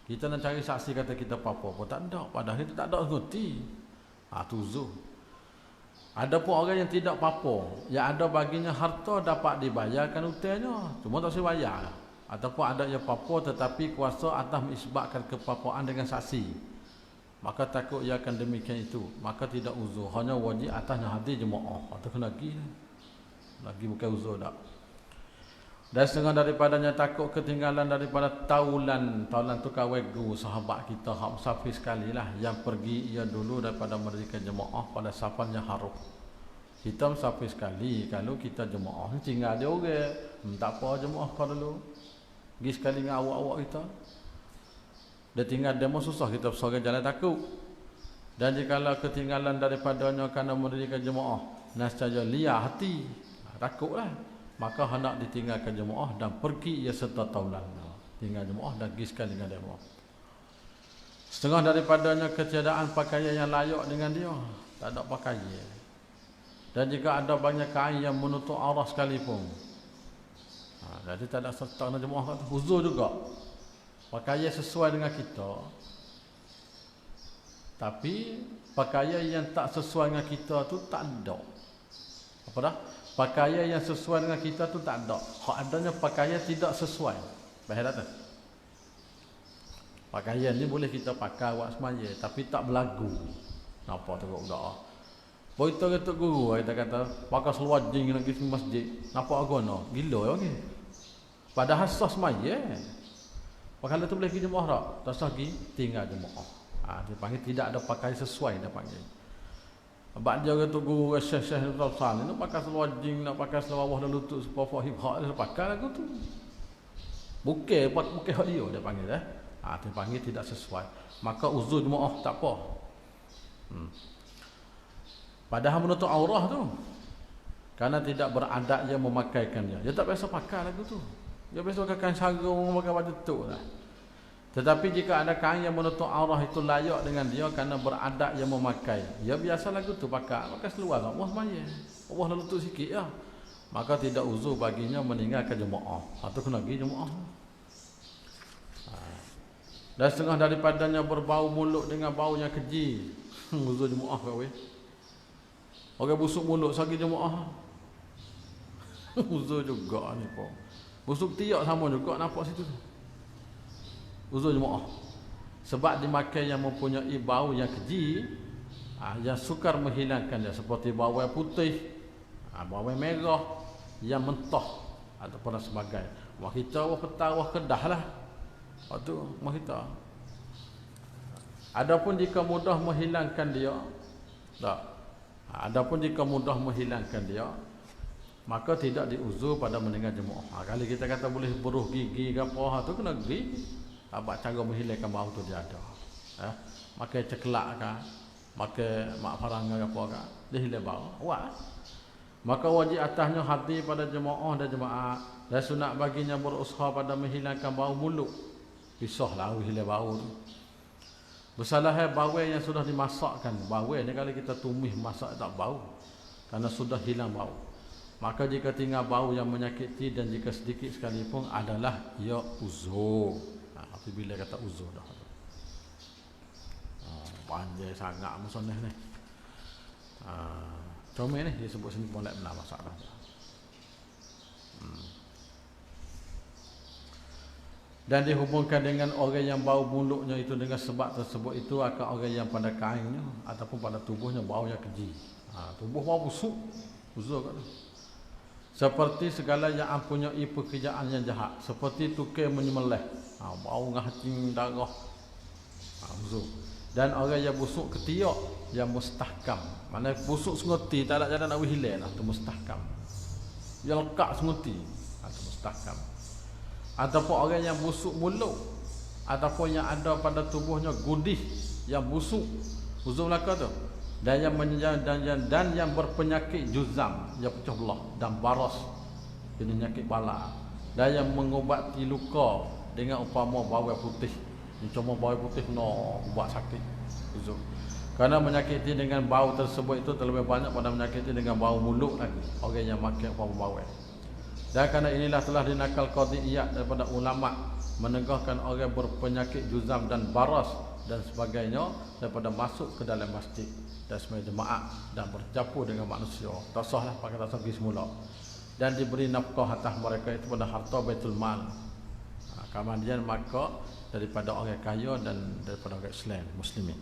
Kita nak cari saksi kata kita papa pun tak ada, padahal kita tak ada ngerti. Tuzuk. Ada pun orang yang tidak apa-apa, yang ada baginya harta dapat dibayarkan hutangnya, cuma tak usah bayar. Ataupun ada yang apa-apa tetapi kuasa atas mengisbatkan kepapaan dengan saksi, maka takut ia akan demikian itu, maka tidak uzur, hanya wajib atasnya hadir jemaah. Atau kena lagi bukan uzur tak. Dan setengah daripadanya takut ketinggalan daripada taulan tu kawegu sahabat kita hak musafir sekali lah, yang pergi ia dulu daripada mendirikan jemaah pada safarnya haruh. Kita musafir sekali, kalau kita jemaah ni tinggal dia orang, tak apa jemaah kau dulu pergi sekali dengan awak-awak kita. Dia tinggal demo susah, kita bersorang jalan takut. Dan jikalau ketinggalan daripadanya kerana mendirikan jemaah nascaja liar hati, takutlah, maka hendak ditinggalkan jemaah dan pergi ia serta taulan. Tinggal jemaah dan pergi sekali dengan jemaah. Setengah daripadanya ketiadaan pakaian yang layak dengan dia, tak ada pakaian. Dan jika ada banyak kain yang menutup aurat sekalipun, jadi tak ada serta dengan jemaah kat tu. Huzur juga. Pakaian sesuai dengan kita, tapi pakaian yang tak sesuai dengan kita tu tak ada. Apa dah? Pakaian yang sesuai dengan kita tu tak ada. Hak adanya pakaian tidak sesuai. Baik tak? Pakaian ni boleh kita pakai buat semaya, tapi tak berlagu. Nampak tu budak. Boito ke tok guru kita kata, pakai seluar jing nak pergi masjid. Nampak agono? Gila ya ke? Padahal sah semaya. Pakaian tu boleh pergi jemaah tak? Tak sah pergi, tinggal jemaah. Dia panggil tidak ada pakaian sesuai dia panggil. Sebab dia kata guru syekh-syekh tu sana nak pakai seluar jing, nak pakai seluar bawah dan lutut sepapa hip hop dia pakai lagu tu. Bukan hak dia panggil dia panggil tidak sesuai. Maka uzur jemaah tak apa. Padahal menutup aurah tu, kerana tidak beradab dia memakaikannya. Dia tak biasa pakai lagu tu. Dia biasa pakai kain sarung, pakai baju tu lah. Tetapi jika ada kain yang menutup aurah itu layak dengan dia kerana beradab yang memakai, dia biasa lagu tu pakai seluar tak wah semaya. Allah lalu tu sikit ya. Maka tidak uzur baginya meninggalkan jemaah. Atau kena pergi jemaah. Dan setengah daripadanya berbau mulut dengan bau yang keji. Uzur jemaah kau weh. Orang busuk mulut sagi jemaah. Uzur juga ni pun. Busuk tiak sama juga nampak situ. Uzur jemaah. Sebab dimakai yang mempunyai bau yang keji, yang sukar menghilangkan dia, seperti bau yang putih, bau yang merah, yang mentah ataupun sebagainya. Wah kita wah petah wah kedah lah. Waktu mah kita. Adapun jika mudah menghilangkan dia, tak. Adapun jika mudah menghilangkan dia, maka tidak diuzur pada meninggal jemaah. Kalau kita kata boleh beruh gigi ke apa, tu kena gigi. Abang cara menghilangkan bau tu dia ada. Makan ceklak ke, makan mak farang ke apa ke, dia hilang bau. Wah. Maka wajib atasnya hati pada jemaah dan jemaah, dan sunat baginya berusaha pada menghilangkan bau mulut. Pisahlah hilang bau tu. Bersalah bawai yang sudah dimasakkan. Bawai ni kalau kita tumis masak tak bau, karena sudah hilang bau. Maka jika tinggal bau yang menyakiti dan jika sedikit sekalipun adalah ia uzur. Apabila kata uzur dah. Panjang sangat musanah ni. Comel ni dia sebut sini boleh benar masalah. Dan dihubungkan dengan orang yang bau mulutnya itu dengan sebab tersebut itu akan orang yang pada kainnya ataupun pada tubuhnya baunya keji. Tubuh bau busuk, uzur kat tu. Seperti segala yang mempunyai pekerjaan yang jahat, seperti tukar menyembelih, bau ngahcing darah, uzur. Dan orang yang busuk ketiak yang mustahkam, mana busuk senguti tak ada jalan nak hilang lah, tu mustahkam. Yang lekat senguti, tu mustahkam. Ataupun orang yang busuk mulut, ataupun yang ada pada tubuhnya gudih yang busuk, uzur belaka tu, dan yang berpenyakit juzam, yang pecah belah, dan baras, ini penyakit bala, dan yang mengubati luka dengan umpama bawai putih. Ini cuma bawai putih no buat sakit, uzur. Kerana menyakiti dengan bau tersebut itu terlebih banyak pada menyakiti dengan bau mulut lagi, orang yang makan umpama bawai. Dan kerana inilah telah dinakal qadiyat daripada ulama menegahkan orang berpenyakit juzam dan baras dan sebagainya daripada masuk ke dalam masjid dan sebagai jemaah dan bercampur dengan manusia. Tak sahlah pakai tak sahih semula. Dan diberi nafkah atas mereka itu pada harta Baitul Mal. Kemudian maka daripada orang kaya dan daripada orang Islam muslimin.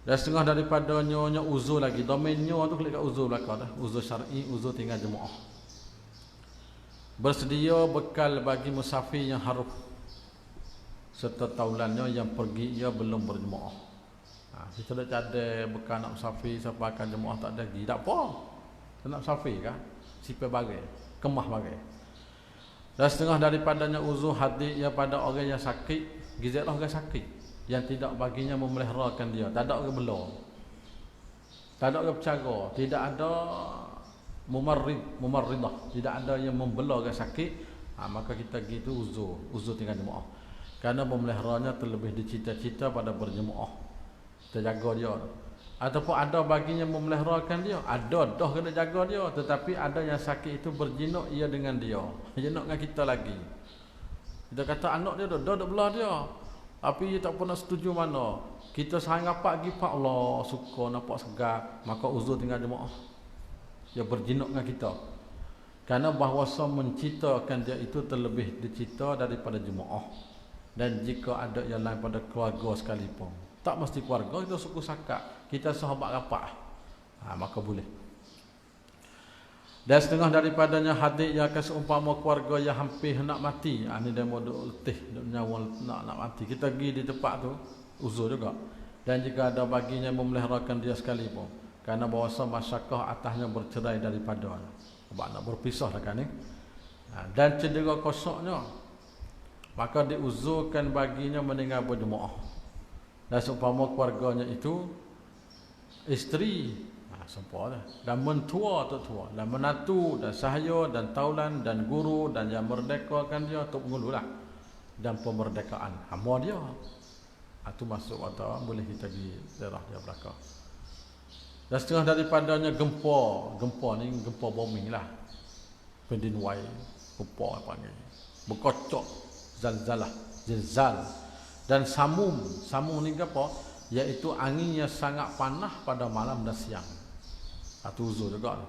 Dan setengah daripada nyonya uzur lagi. Domain nyo tu klik kat uzur belaka dah. Uzur syar'i, uzur tinggal jemaah. Bersedia bekal bagi musafir yang haruf serta taulannya yang pergi ia belum berjemaah. Kita dah ada bekal nak musafir siapa akan jemaah tak ada lagi. Tak apa. Kita nak musafir kan? Sipir bagai, kemah bagai. Dan setengah daripadanya uzur hadir ia pada orang yang sakit, gizatlah orang sakit yang tidak baginya memeliharakan dia. Tak ada orang bela. Tak ada orang bercara, tidak ada mumarridah, tidak ada yang membela orang sakit, maka kita gitu uzur tinggal jemaah. Kerana memeliharanya terlebih dicita-cita pada berjemaah. Kita jaga dia. Ataupun ada baginya memeliharakan dia, ada dah kena jaga dia, tetapi ada yang sakit itu berjinuk ia dengan dia. Jinuk dengan kita lagi. Kita kata anak dia dah belah dia. Tapi dia tak pernah setuju mana. Kita sayang apa lagi Pak Allah, suka nampak segar, maka uzur tinggal jemaah. Dia berjinuk dengan kita. Kerana bahawasa menciptakan dia itu terlebih dicipta daripada jemaah. Dan jika ada yang lain pada keluarga sekalipun. Tak mesti keluarga, kita suku sakak, kita sahabat rapat. Maka boleh. Dan setengah daripadanya hadir yang akan seumpama keluarga yang hampir nak mati. Ini dia mau letih, nyawa nak mati. Kita pergi di tempat tu, uzur juga. Dan jika ada baginya memeliharakan dia sekalipun. Kerana bahawasa masyarakat atasnya bercerai daripada. Sebab nak berpisah lah kan ni. Dan cedera kosoknya, maka diuzurkan baginya meninggal berjemaah. Dan seumpama keluarganya itu isteri, sempurna, dan mentua atau tua, dan menatu, dan sahaya, dan taulan, dan guru, dan yang merdekakan dia untuk mengululah. Dan pemerdekaan hamba dia. Itu masuk atau boleh kita pergi daerah dia belakang. Dan setengah daripadanya gempa ni gempa bombing lah, pendinwai, gempa apa ni, berkocok, zalzalah, zilzal, dan samum ni apa? Iaitu angin yang sangat panas pada malam dan siang. Itu uzur juga.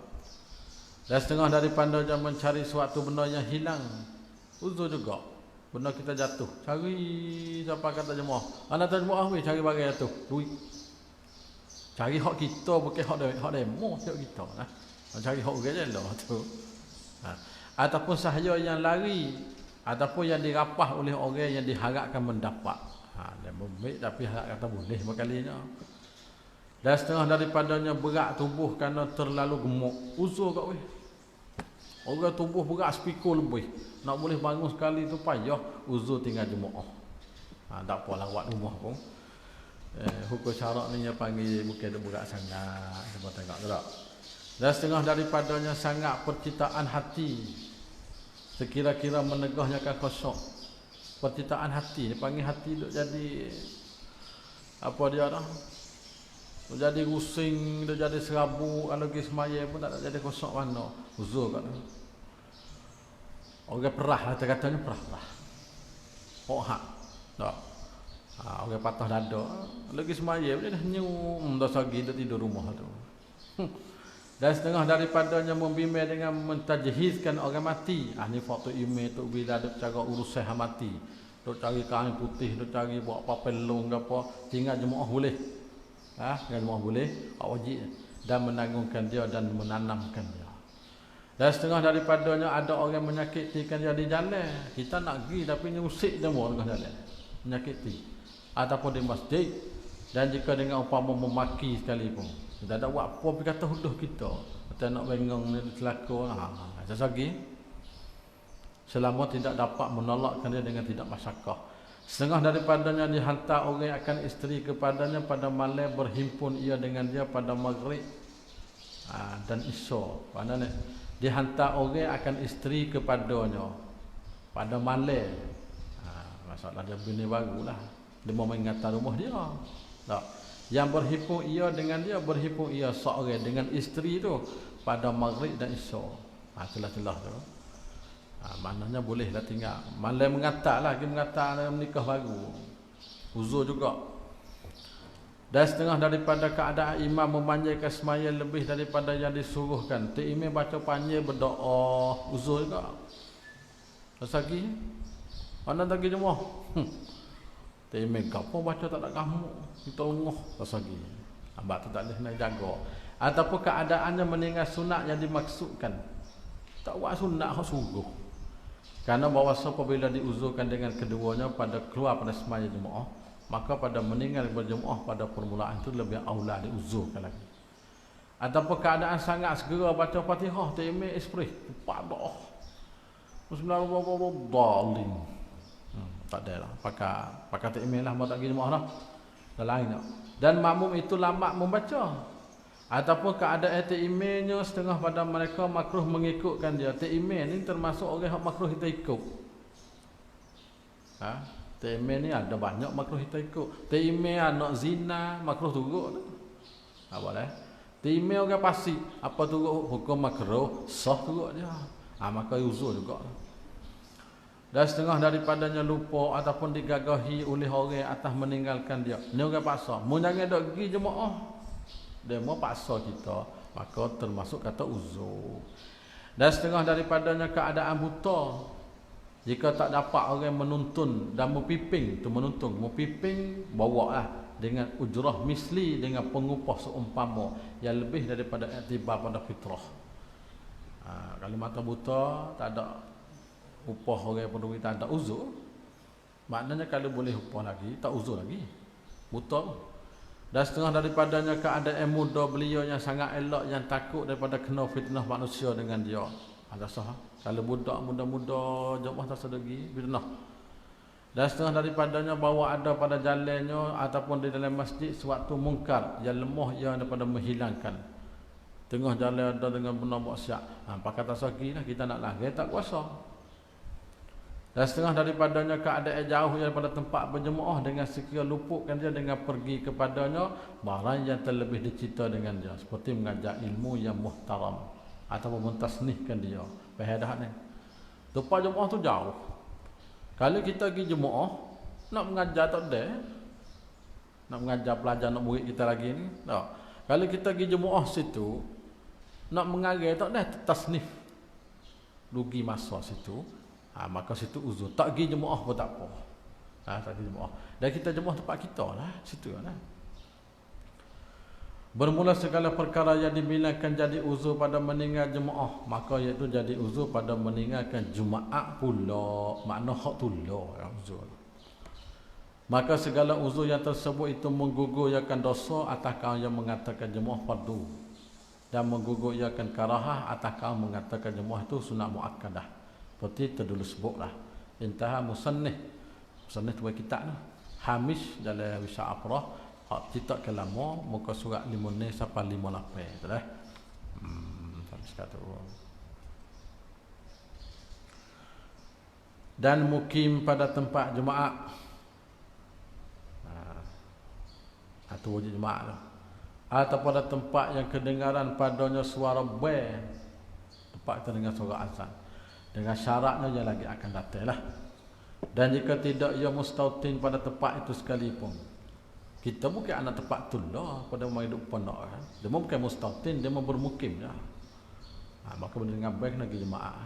Dan setengah daripadanya mencari suatu benda yang hilang, uzur juga. Benda kita jatuh, cari siapa kata jemaah. Anak jemaah weh cari barang jatuh, duit. Cari hak kita bukan hak demo hak kita nah. Cari hak orang je lah tu. Ataupun sahaya yang lari ataupun yang dirapah oleh orang yang diharapkan mendapat. Dia baik tapi kata boleh berkalinya. Dan setengah daripadanya berat tubuh kerana terlalu gemuk. Uzur kat weh. Orang tubuh berat sepikul lebih. Nak boleh bangun sekali tu payah. Uzur tinggal jemaah. Tak apalah buat rumah pun. Hukum syarak ni dia panggil bukan dia berat sangat. Cuba tengok tu tak. Dan setengah daripadanya sangat percitaan hati. Sekira-kira menegahnya kan kosong. Percitaan hati. Dia panggil hati duk jadi apa dia dah. Dia jadi rusing, dia jadi serabut. Kalau pergi semaya pun tak ada jadi kosong mana. Uzur kat tu. Orang perah lah, katanya perah. Hak. Tak. Orang patah dada. Lagi semaya dia dah nyum. Dah sagi dia tidur rumah tu. Dan setengah daripadanya membimbing dengan mentajhizkan orang mati. Ni foto email tu bila ada cara urusan mati. Duk cari kain putih, duk cari buat apa pelong ke apa. Tinggal jemaah boleh. Tinggal jemaah boleh. Wajib. Dan menanggungkan dia dan menanamkan dia. Dan setengah daripadanya ada orang menyakitikan dia di jalan. Kita nak pergi tapi nyusik jemaah tengah jalan. Menyakiti. Ataupun di masjid. Dan jika dengan umpama memaki sekalipun. Kita tak buat apa pergi kata huduh kita. Kita nak bengong ni celaka. Sesagi. Selama tidak dapat menolakkan dia dengan tidak masyarakat. Setengah daripadanya dihantar orang akan isteri kepadanya pada malam berhimpun ia dengan dia pada maghrib dan isya. Mana ni? Dihantar orang akan isteri kepadanya pada malam. Masalah dia bini barulah. Dia mau mengatar rumah dia. Tak. Yang berhimpun ia dengan dia, berhimpun ia seorang dengan isteri tu pada maghrib dan isya. Celah-celah tu. Maknanya bolehlah tinggal. Malam mengatar lah, dia mengatar menikah baru. Uzur juga. Dan setengah daripada keadaan imam memanjangkan semaya lebih daripada yang disuruhkan. Tok imam baca panjang berdoa, uzur juga. Lagi mana lagi jemaah? Tok imam gapo baca tak ada kamu. Kita lengoh lagi. Abang tu tak boleh nak jaga. Ataupun keadaannya meninggal sunat yang dimaksudkan. Tak buat sunat hak suruh. Karena bahawasa apabila diuzurkan dengan keduanya pada keluar pada semaya jemaah, maka pada meninggal berjemaah pada permulaan itu lebih aula diuzurkan lagi. Ataupun keadaan sangat segera baca Fatihah, Taimim ekspress, padah. Bismillahirrahmanirrahim. Tak ada lah, pakai Taimim lah, mau tak pergi jemaah dah. Dah lain tak. Dan makmum itu lambat membaca. Ataupun keadaan Taimimnya setengah pada mereka makruh mengikutkan dia. Taimim ni termasuk orang yang makruh kita ikut. Taimim ni ada banyak makruh kita ikut. Taimim anak zina makruh turut. Boleh. Taimim orang fasik, apa turut hukum makruh, sah turut dia. Maka uzur juga. Dan setengah daripadanya lupa ataupun digagahi oleh orang atas meninggalkan dia. Ni orang paksa. Mu jangan dak pergi jemaah. Dia mau paksa kita, maka termasuk kata uzur. Dan setengah daripadanya keadaan buta. Jika tak dapat orang menuntun dan mempiping, tu menuntun, mempiping bawa lah dengan ujrah misli, dengan pengupah seumpama yang lebih daripada iktibar pada fitrah. Kalau mata buta tak ada upah orang penduduk, tak ada uzur. Maknanya kalau boleh upah lagi, tak uzur lagi. Buta. Dan setengah daripadanya keadaan muda beliau yang sangat elok, yang takut daripada kena fitnah manusia dengan dia. Ada sah. Kalau budak muda-muda jemaah tak sedegi fitnah. Dan setengah daripadanya bahawa ada pada jalannya ataupun di dalam masjid suatu mungkar yang lemah yang daripada menghilangkan. Tengah jalan ada dengan benar buat siap. Pakai tak sagi lah, kita nak lagi tak kuasa. Dan setengah daripadanya keadaan jauh daripada tempat berjemaah dengan sekiranya luputkan dia dengan pergi kepadanya barang yang terlebih dicinta dengan dia, seperti mengajar ilmu yang muhtaram ataupun mentasnihkan dia. Faedah ni. Tempat jemaah tu jauh. Kalau kita pergi jemaah nak mengajar tak ada. Nak mengajar pelajar nak murid kita lagi ni. Tak. Kalau kita pergi jemaah situ nak mengajar tak ada tasnif. Rugi masa situ. Maka situ uzur. Tak pergi jemaah pun tak apa. Tak pergi jemaah. Dan kita jemaah tempat kita lah. Situ lah. Bermula segala perkara yang dibilangkan jadi uzur pada meninggal jemaah, maka iaitu jadi uzur pada meninggalkan Jumaat pula. Makna hak tu lah yang uzur. Maka segala uzur yang tersebut itu menggugurkan dosa atas kaum yang mengatakan jemaah fardu, dan menggugurkan karahah atas kaum mengatakan jemaah itu sunat muakkadah. Seperti terdulu sebutlah. Intaha musannif tu kitab tu. Hamish dalam Wisha Afrah, hak kitab kelama muka surat 5 sampai 58 tu dah. Sampai sekatu. Dan mukim pada tempat jemaah. Atau wajib jemaah tu. Atau pada tempat yang kedengaran padanya suara bel, tempat terdengar suara azan, dengan syaratnya yang lagi akan datang lah. Dan jika tidak ia mustautin pada tempat itu sekalipun, kita bukan anak tempat tu lah pada orang hidup pondok kan. Dia bukan mustautin, dia bermukim lah. Maka dengan baik lagi jemaah.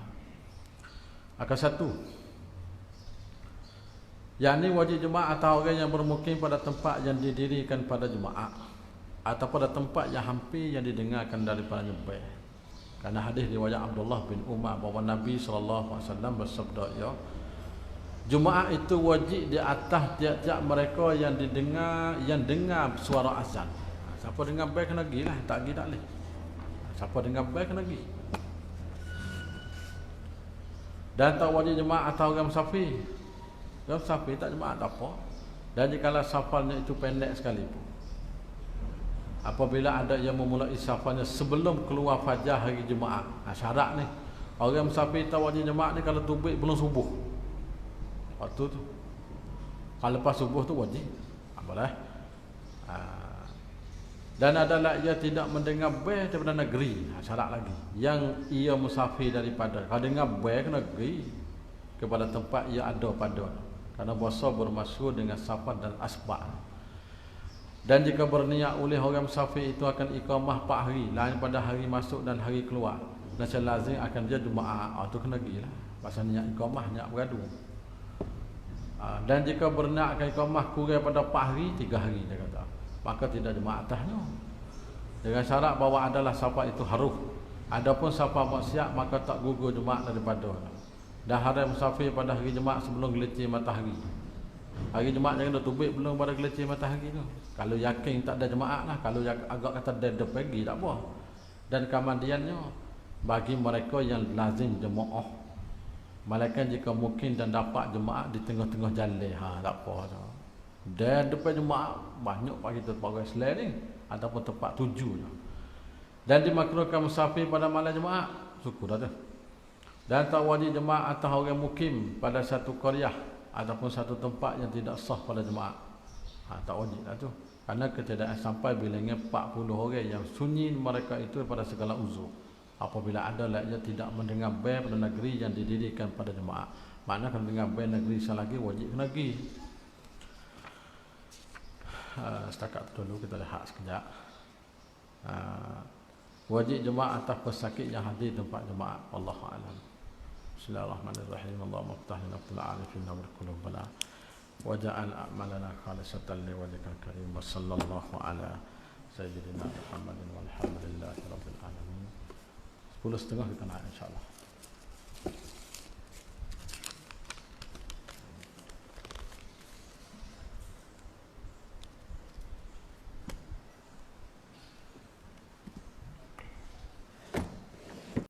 Akan satu, yakni wajib jemaah atau orang yang bermukim pada tempat yang didirikan pada jemaah atau pada tempat yang hampir yang didengarkan daripada nyebel. Karena hadis riwayat Abdullah bin Umar bahawa Nabi SAW bersabda, ya, jemaah itu wajib di atas tiap-tiap mereka yang dengar suara azan. Siapa dengar baik kena pergi lah, tak pergi tak boleh. Siapa dengar baik kena pergi. Dan tak wajib jemaah atau orang musafir. Orang musafir tak jemaah tak apa. Dan jikalau safarnya itu pendek sekalipun, apabila ada yang memulai safarnya sebelum keluar fajar hari Jumaat. Syarat ni, orang musafir tak wajib jemaah ni kalau terbit belum subuh. Waktu tu. Kalau lepas subuh tu wajib. Boleh. Dan adalah ia tidak mendengar bel daripada negeri. Syarat lagi. Yang ia musafir daripada. Kalau dengar bel kena negeri kepada tempat ia ada pada. Karena bahasa bermasyhur dengan safar dan asbab. Dan jika berniat oleh orang musafir itu akan iqamah 4 hari, lain pada hari masuk dan hari keluar, dan selazim akan dia Jumaat. Itu kena pergi lah. Pasal niat iqamah, niat beradu. Dan jika berniat akan iqamah kurang pada 4 hari, 3 hari dia kata, maka tidak Jumaat atasnya. Dengan syarat bahawa adalah safar itu haruf. Adapun safar maksiat maka tak gugur Jumaat daripada. Dan hari musafir pada hari Jumaat sebelum gelicir matahari. Hari Jumaat jangan dah tubik belum pada gelicir matahari tu. Kalau yakin tak ada jemaah lah. Kalau agak kata dia pergi tak apa. Dan kemudiannya bagi mereka yang lazim jemaah, malaikat jika mungkin dan dapat jemaah di tengah-tengah jalan, tak apa tu. Dan depan jemaah banyak pak kita pakai selain ni ataupun tempat tujuannya. Dan dimakruhkan musafir pada malam jemaah, syukur dah tu. Dan tak wajib jemaah atau orang mukim pada satu qaryah ataupun satu tempat yang tidak sah pada jemaah. Tak wajib lah tu. Karena ketiadaan sampai bilangnya 40 orang yang sunyi mereka itu pada segala uzur. Apabila ada ia tidak mendengar bel pada negeri yang didirikan pada jemaah. Maknanya kalau dengar bel negeri selagi wajib kena pergi. Setakat tu dulu kita lihat sekejap. Wajib jemaah atas pesakit yang hadir tempat jemaah. Wallahu a'lam. Bismillahirrahmanirrahim. Allahumma ftah lana fil arifin wa qulubana waja'al a'malana khalisatan liwajhikal karim. Wa sallallahu ala sayyidina Muhammadin walhamdulillahi rabbil alamin. 10.30 kita naik insyaallah.